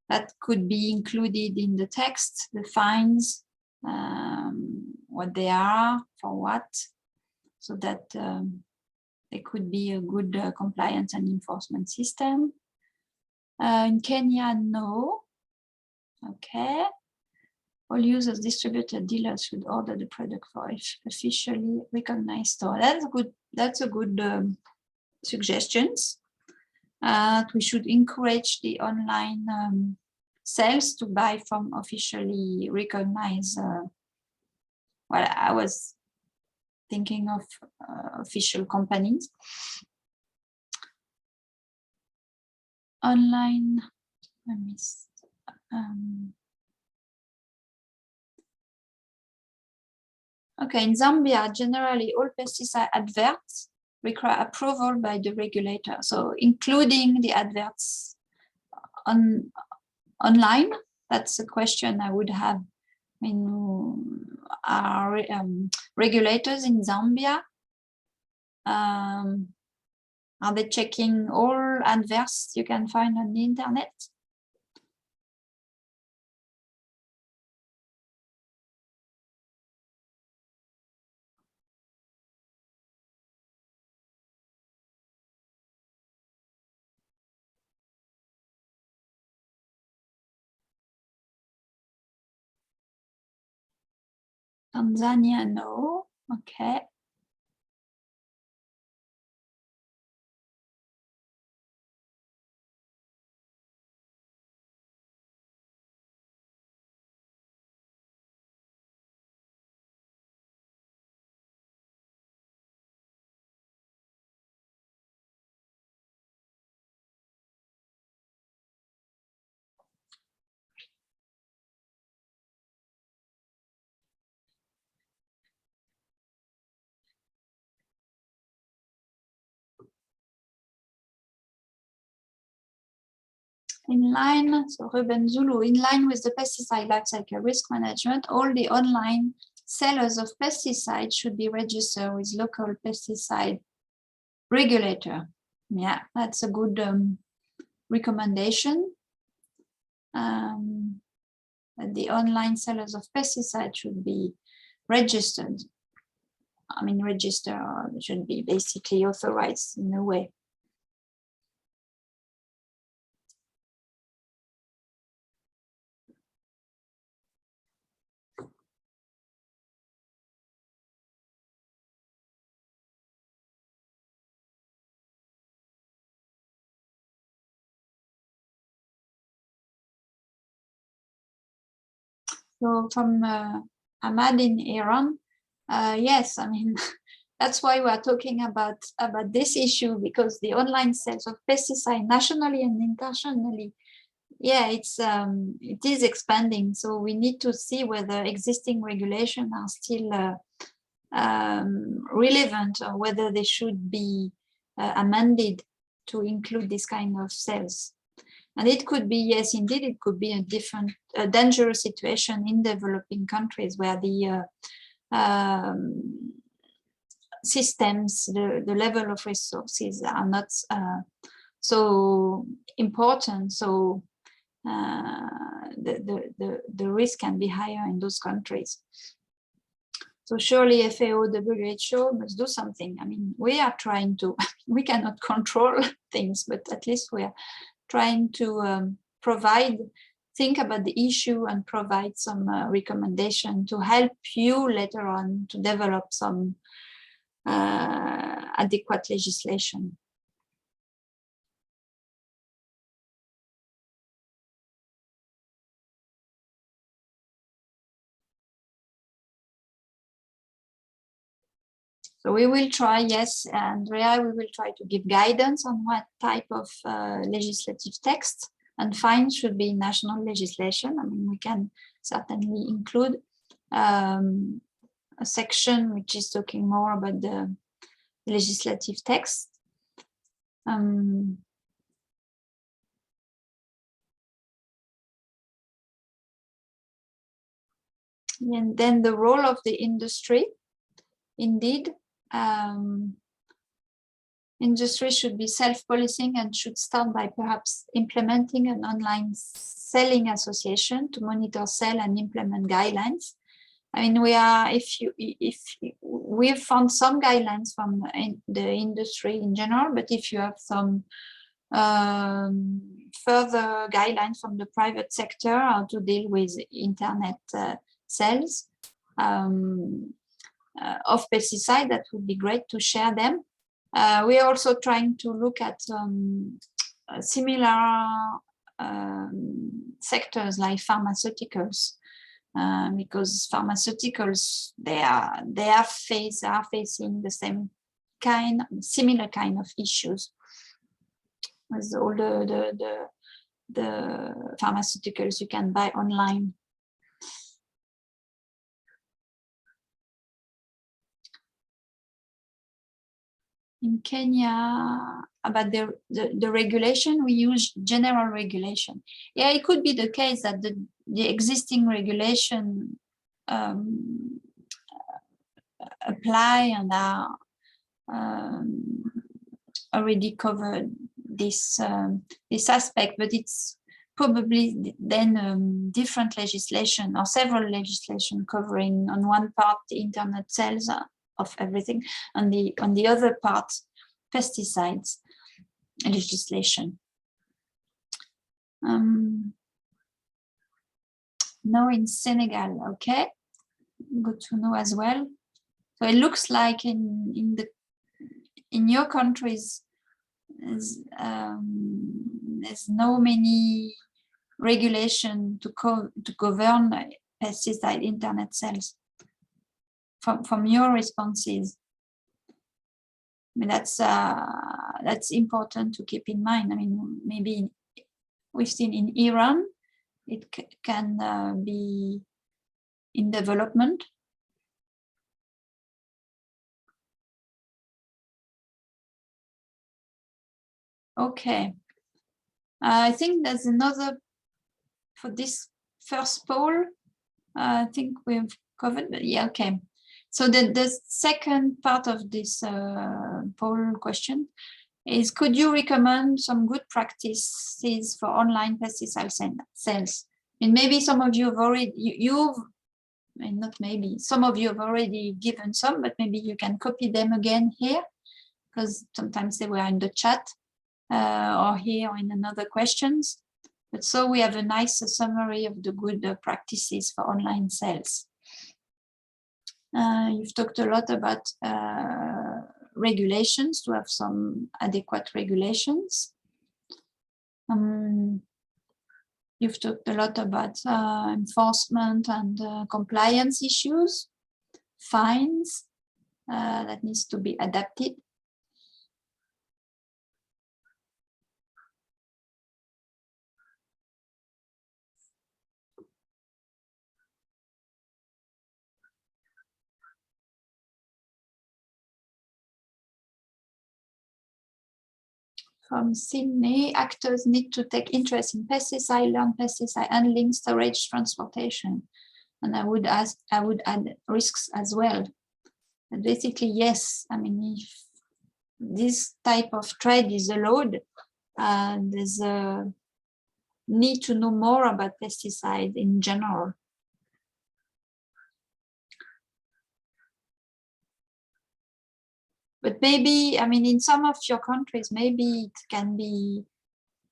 that could be included in the text, the fines, what they are, for what, so that there could be a good compliance and enforcement system. In Kenya, no. Okay. All users, distributors, dealers should order the product for officially recognized store. That's good. That's a good suggestions. We should encourage the online sales to buy from officially recognized. Well, I was thinking of official companies. Online, I missed. Okay, in Zambia, generally all pesticide adverts require approval by the regulator. So including the adverts online, that's a question I would have. I mean, are regulators in Zambia, are they checking all adverts you can find on the internet? Tanzania, no. Okay. In line, so Ruben Zulu, in line with the pesticide lifecycle risk management, all the online sellers of pesticides should be registered with local pesticide regulator. Yeah, that's a good recommendation. The online sellers of pesticides should be registered. I mean, register should be basically authorized in a way. So from Ahmad in Iran, yes, I mean, that's why we are talking about this issue, because the online sales of pesticide nationally and internationally, yeah, it is expanding. So we need to see whether existing regulations are still relevant, or whether they should be amended to include this kind of sales. And it could be, yes, indeed, it could be a dangerous situation in developing countries where the systems, the level of resources are not so important. So the risk can be higher in those countries. So surely FAO, WHO must do something. I mean, we are trying to, we cannot control things, but at least we are trying to think about the issue and provide some recommendation to help you later on to develop some adequate legislation. So we will try, yes, Andrea, we will try to give guidance on what type of legislative text and fines should be national legislation. I mean, we can certainly include a section which is talking more about the legislative text. And then the role of the industry. Indeed, industry should be self-policing and should start by perhaps implementing an online selling association to monitor, sell, and implement guidelines. I mean, we've found some guidelines from the industry in general, but if you have some further guidelines from the private sector how to deal with internet sales of pesticide, that would be great to share them. We are also trying to look at similar sectors like pharmaceuticals, because pharmaceuticals they are facing the similar kind of issues with all the pharmaceuticals you can buy online. In Kenya, about the regulation, we use general regulation. Yeah, it could be the case that the existing regulation apply and are already covered this aspect, but it's probably then different legislation or several legislation covering on one part the internet sales of everything, and on the other part pesticides legislation. Now in Senegal, okay, good to know as well. So it looks like in your countries there's no many regulation to govern pesticide internet sales. From your responses, I mean, that's important to keep in mind. I mean, maybe we've seen in Iran, it can be in development. Okay, I think there's another for this first poll. I think we've covered, yeah, okay. So the second part of this poll question is, could you recommend some good practices for online pesticide sales? And maybe some of you have already, not maybe, some of you have already given some, but maybe you can copy them again here, because sometimes they were in the chat or here in another questions. But so we have a nice summary of the good practices for online sales. You've talked a lot about regulations, to have some adequate regulations. You've talked a lot about enforcement and compliance issues, fines that needs to be adapted. From Sydney, actors need to take interest in pesticide, learn pesticide handling, storage, transportation. And I would add risks as well. But basically, yes, I mean, if this type of trade is allowed, there's a need to know more about pesticides in general. But maybe, I mean, in some of your countries, maybe it can be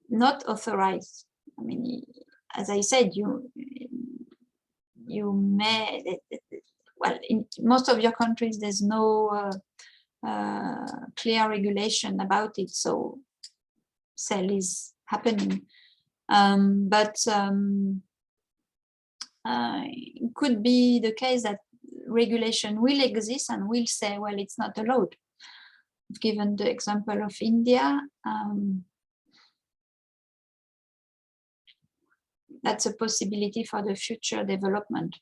not authorized. I mean, as I said, you may, well, in most of your countries, there's no clear regulation about it, so sale is happening. It could be the case that regulation will exist and will say, well, it's not allowed. Given the example of India, that's a possibility for the future development.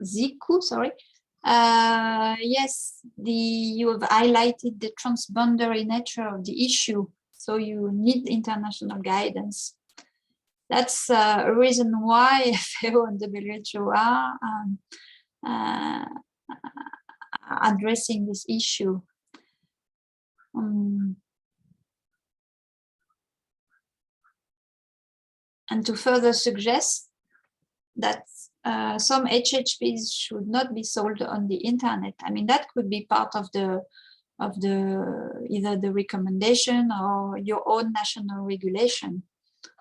Ziku, sorry. Yes, you have highlighted the transboundary nature of the issue, so you need international guidance. That's a reason why FAO and WHO are addressing this issue. And to further suggest that some HHPs should not be sold on the internet. I mean, that could be part of the either the recommendation or your own national regulation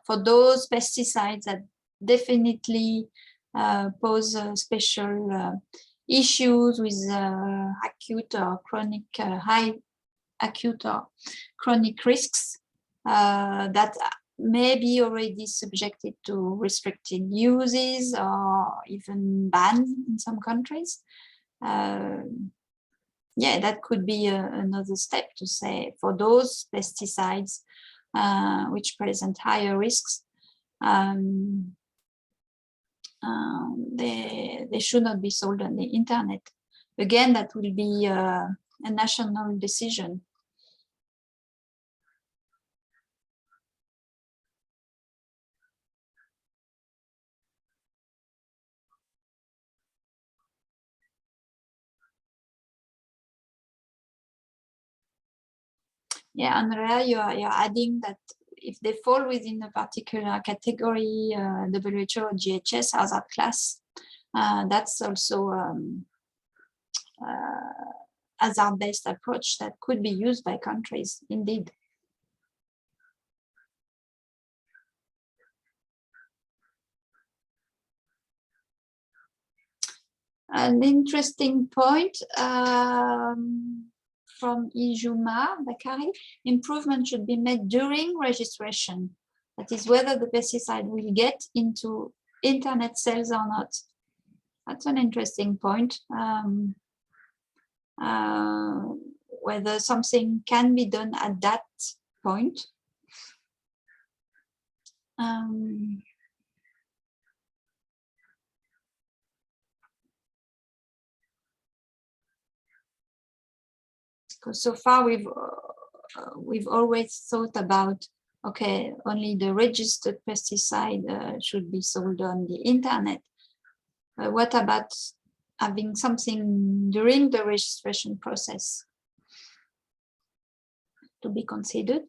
for those pesticides that definitely pose special issues with acute or chronic high acute or chronic risks that may be already subjected to restricted uses or even banned in some countries. Yeah, that could be another step to say for those pesticides which present higher risks, they should not be sold on the internet. Again, that will be a national decision. Yeah, Andrea, you're adding that if they fall within a particular category, WHO or GHS hazard class, that's also hazard-based approach that could be used by countries, indeed. An interesting point from Ijuma Bakari, improvement should be made during registration. That is whether the pesticide will get into internet sales or not. That's an interesting point. Whether something can be done at that point. Because so far we've always thought about, okay, only the registered pesticide should be sold on the internet. What about having something during the registration process to be considered?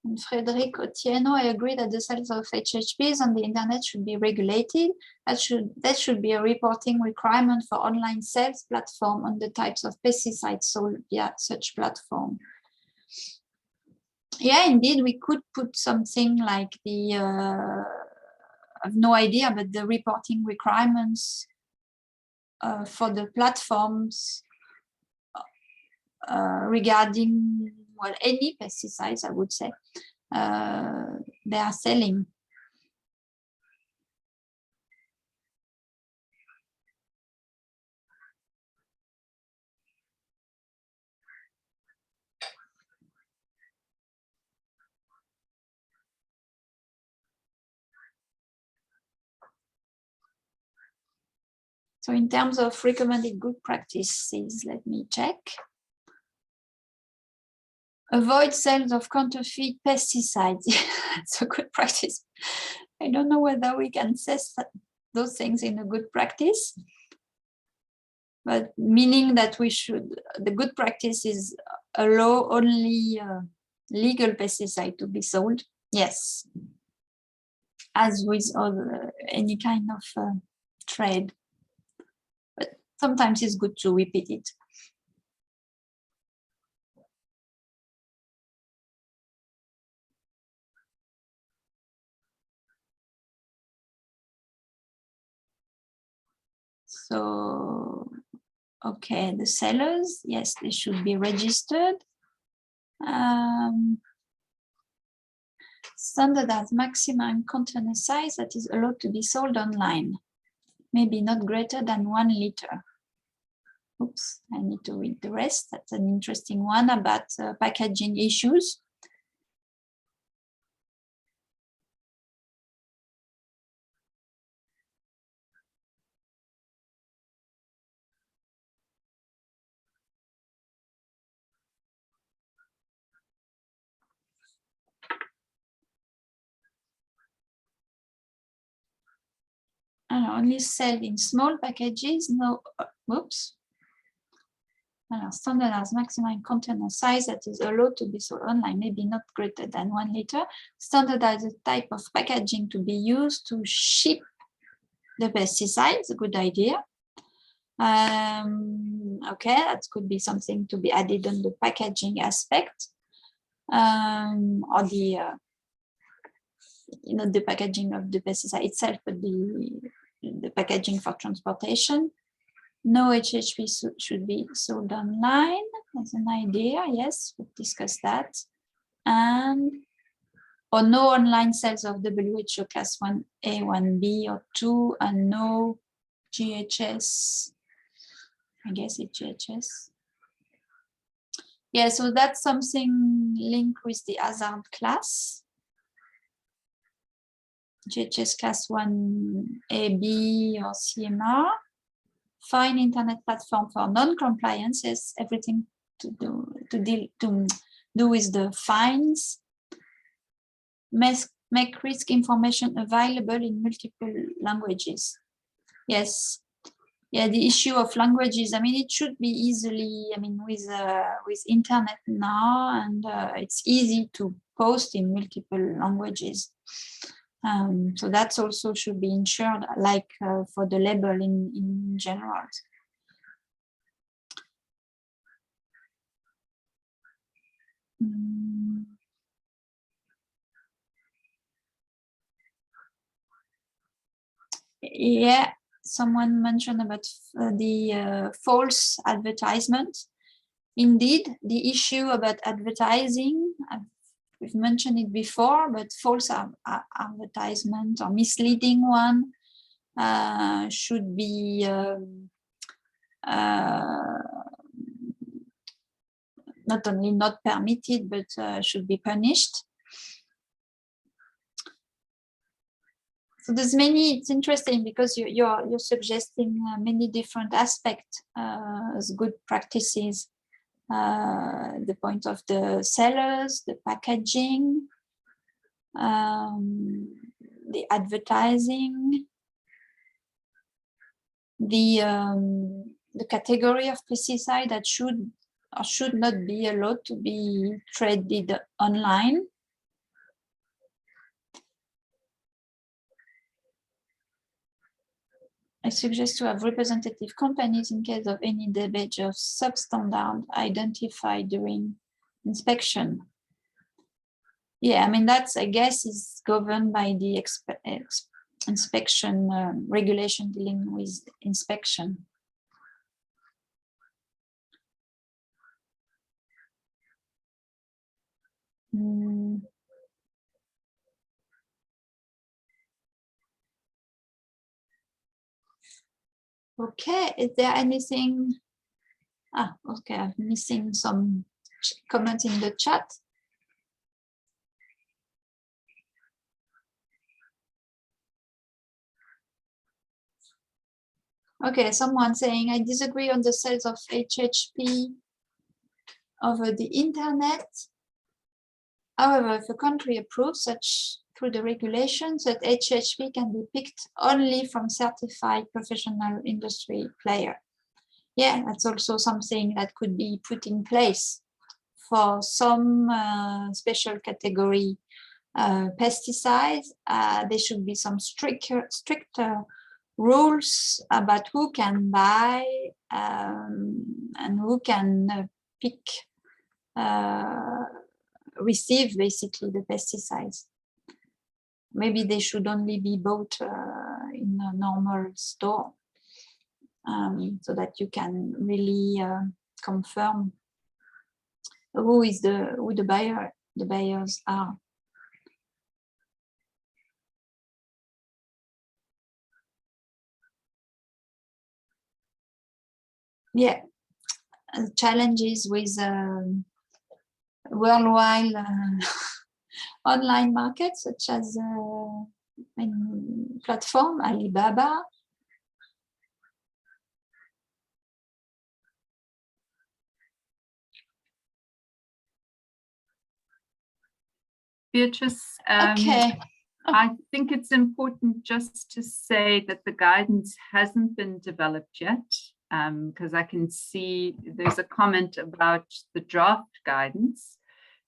And Frederic Otieno, I agree that the sales of HHPs on the internet should be regulated. That should be a reporting requirement for online sales platform on the types of pesticides sold via such platform. Yeah, indeed, we could put something like the, I have no idea, but the reporting requirements for the platforms regarding, well, any pesticides, I would say, they are selling. So in terms of recommended good practices, let me check. Avoid sales of counterfeit pesticides. It's a good practice. I don't know whether we can say those things in a good practice, but meaning that we should, the good practice is allow only legal pesticide to be sold. Yes, as with any kind of trade. But sometimes it's good to repeat it. So, okay, the sellers, yes, they should be registered. Standardized maximum container size that is allowed to be sold online, maybe not greater than 1 liter. Oops, I need to read the rest. That's an interesting one about packaging issues. And only sell in small packages, no, oops. Standardized maximum container size that is allowed to be sold online, maybe not greater than 1 liter. Standardized type of packaging to be used to ship the pesticides, a good idea. Okay, that could be something to be added on the packaging aspect, or the the packaging of the pesticide itself, but the packaging for transportation. No HHP should be sold online as an idea. Yes, we'll discuss that. And or no online sales of WHO class 1A, 1B, or 2, and no GHS. I guess it's GHS. Yeah, so that's something linked with the hazard class. GHS class 1A, B, or CMR. Fine internet platform for non-compliance is everything to do with the fines. Make risk information available in multiple languages. Yes, yeah, the issue of languages, I mean, it should be easily, I mean, with internet now, and it's easy to post in multiple languages. So that's also should be ensured, like for the label in general. Yeah, someone mentioned about the false advertisement. Indeed, the issue about advertising, we've mentioned it before, but false advertisement or misleading one should be not only not permitted, but should be punished. So there's many, it's interesting because you're suggesting many different aspects as good practices. The point of the sellers, the packaging, the advertising, the category of pesticide that should or should not be allowed to be traded online. I suggest to have representative companies in case of any damage of substandard identified during inspection. Yeah, I mean, that's, I guess, is governed by the inspection regulation dealing with inspection. Okay, is there anything? Okay, I'm missing some comments in the chat. Okay, someone saying, I disagree on the sales of HHP over the internet. However, if a country approves such through the regulations, that HHP can be picked only from certified professional industry player. Yeah, that's also something that could be put in place for some special category pesticides. There should be some stricter rules about who can buy and who can receive basically the pesticides. Maybe they should only be bought in a normal store, so that you can really confirm who the buyers are. Yeah, challenges with worldwide online markets such as platform Alibaba. Beatrice, Okay. I think it's important just to say that the guidance hasn't been developed yet, because I can see there's a comment about the draft guidance.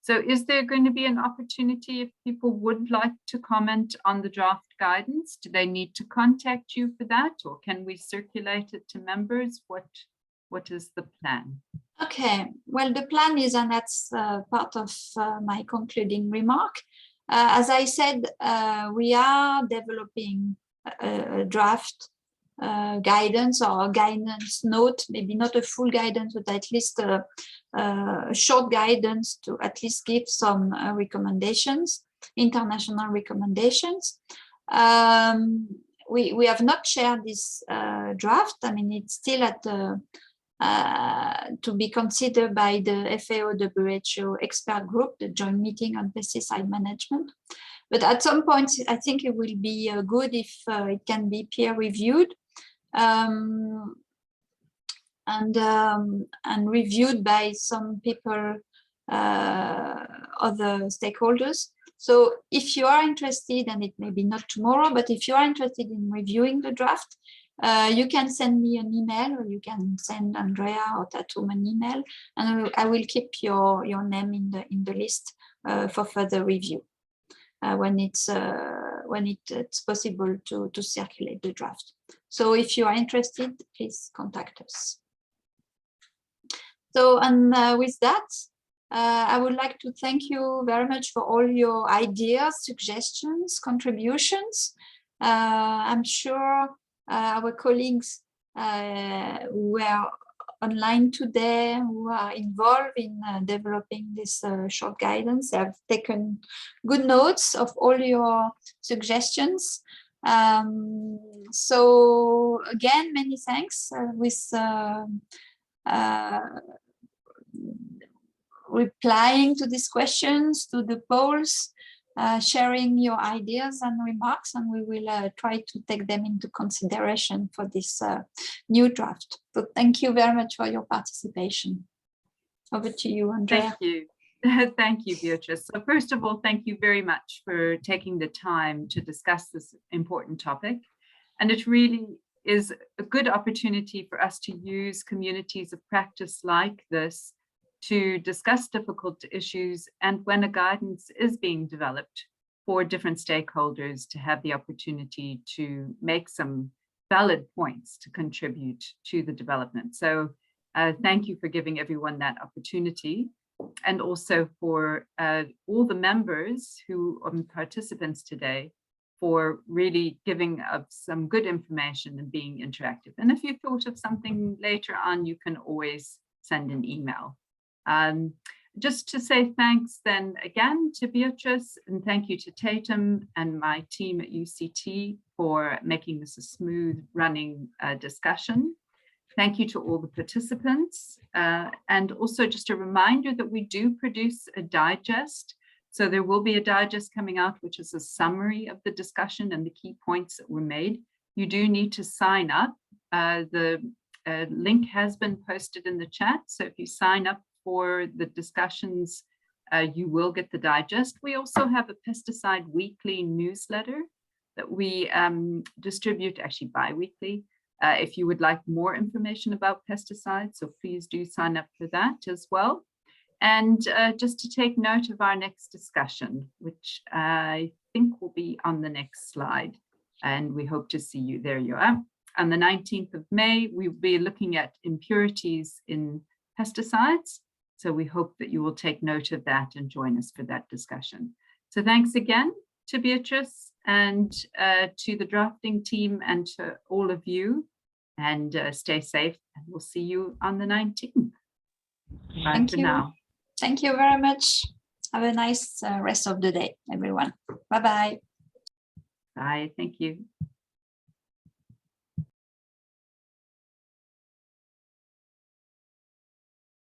So is there going to be an opportunity if people would like to comment on the draft guidance? Do they need to contact you for that, or can we circulate it to members? What is the plan? Okay, well, the plan is, and that's part of my concluding remark. As I said, we are developing a draft guidance or a guidance note, maybe not a full guidance, but at least a short guidance to at least give some recommendations, international recommendations. We have not shared this draft. I mean, it's still at the to be considered by the FAO-WHO expert group, the joint meeting on pesticide management. But at some point, I think it will be good if it can be peer reviewed and reviewed by some people, other stakeholders. So if you are interested, and it may be not tomorrow, but if you are interested in reviewing the draft, you can send me an email, or you can send Andrea or Tatum an email, and I will keep your name in the list for further review when it's possible to circulate the draft. So if you are interested, please contact us. So, and with that, I would like to thank you very much for all your ideas, suggestions, contributions. I'm sure our colleagues who were online today, who are involved in developing this short guidance, have taken good notes of all your suggestions. So again, many thanks with replying to these questions, to the polls, sharing your ideas and remarks, and we will try to take them into consideration for this new draft. So thank you very much for your participation. Over to you, Andrea. Thank you. Thank you, Beatrice. So first of all, thank you very much for taking the time to discuss this important topic. And it really is a good opportunity for us to use communities of practice like this to discuss difficult issues, and when a guidance is being developed for different stakeholders to have the opportunity to make some valid points to contribute to the development. So thank you for giving everyone that opportunity, and also for all the members who are participants today for really giving us some good information and being interactive. And if you thought of something later on, you can always send an email. Just to say thanks then again to Beatrice, and thank you to Tatum and my team at UCT for making this a smooth running discussion. Thank you to all the participants. And also just a reminder that we do produce a digest. So there will be a digest coming out, which is a summary of the discussion and the key points that were made. You do need to sign up. The link has been posted in the chat. So if you sign up for the discussions, you will get the digest. We also have a pesticide weekly newsletter that we distribute actually bi-weekly. If you would like more information about pesticides, so please do sign up for that as well. And just to take note of our next discussion, which I think will be on the next slide, and we hope to see you. There you are. On the 19th of May, we'll be looking at impurities in pesticides. So we hope that you will take note of that and join us for that discussion. So thanks again to Beatrice and to the drafting team and to all of you, and stay safe, and we'll see you on the 19th. Bye Thank for you. now. Thank you very much. Have a nice rest of the day, everyone. Bye-bye. Bye, thank you.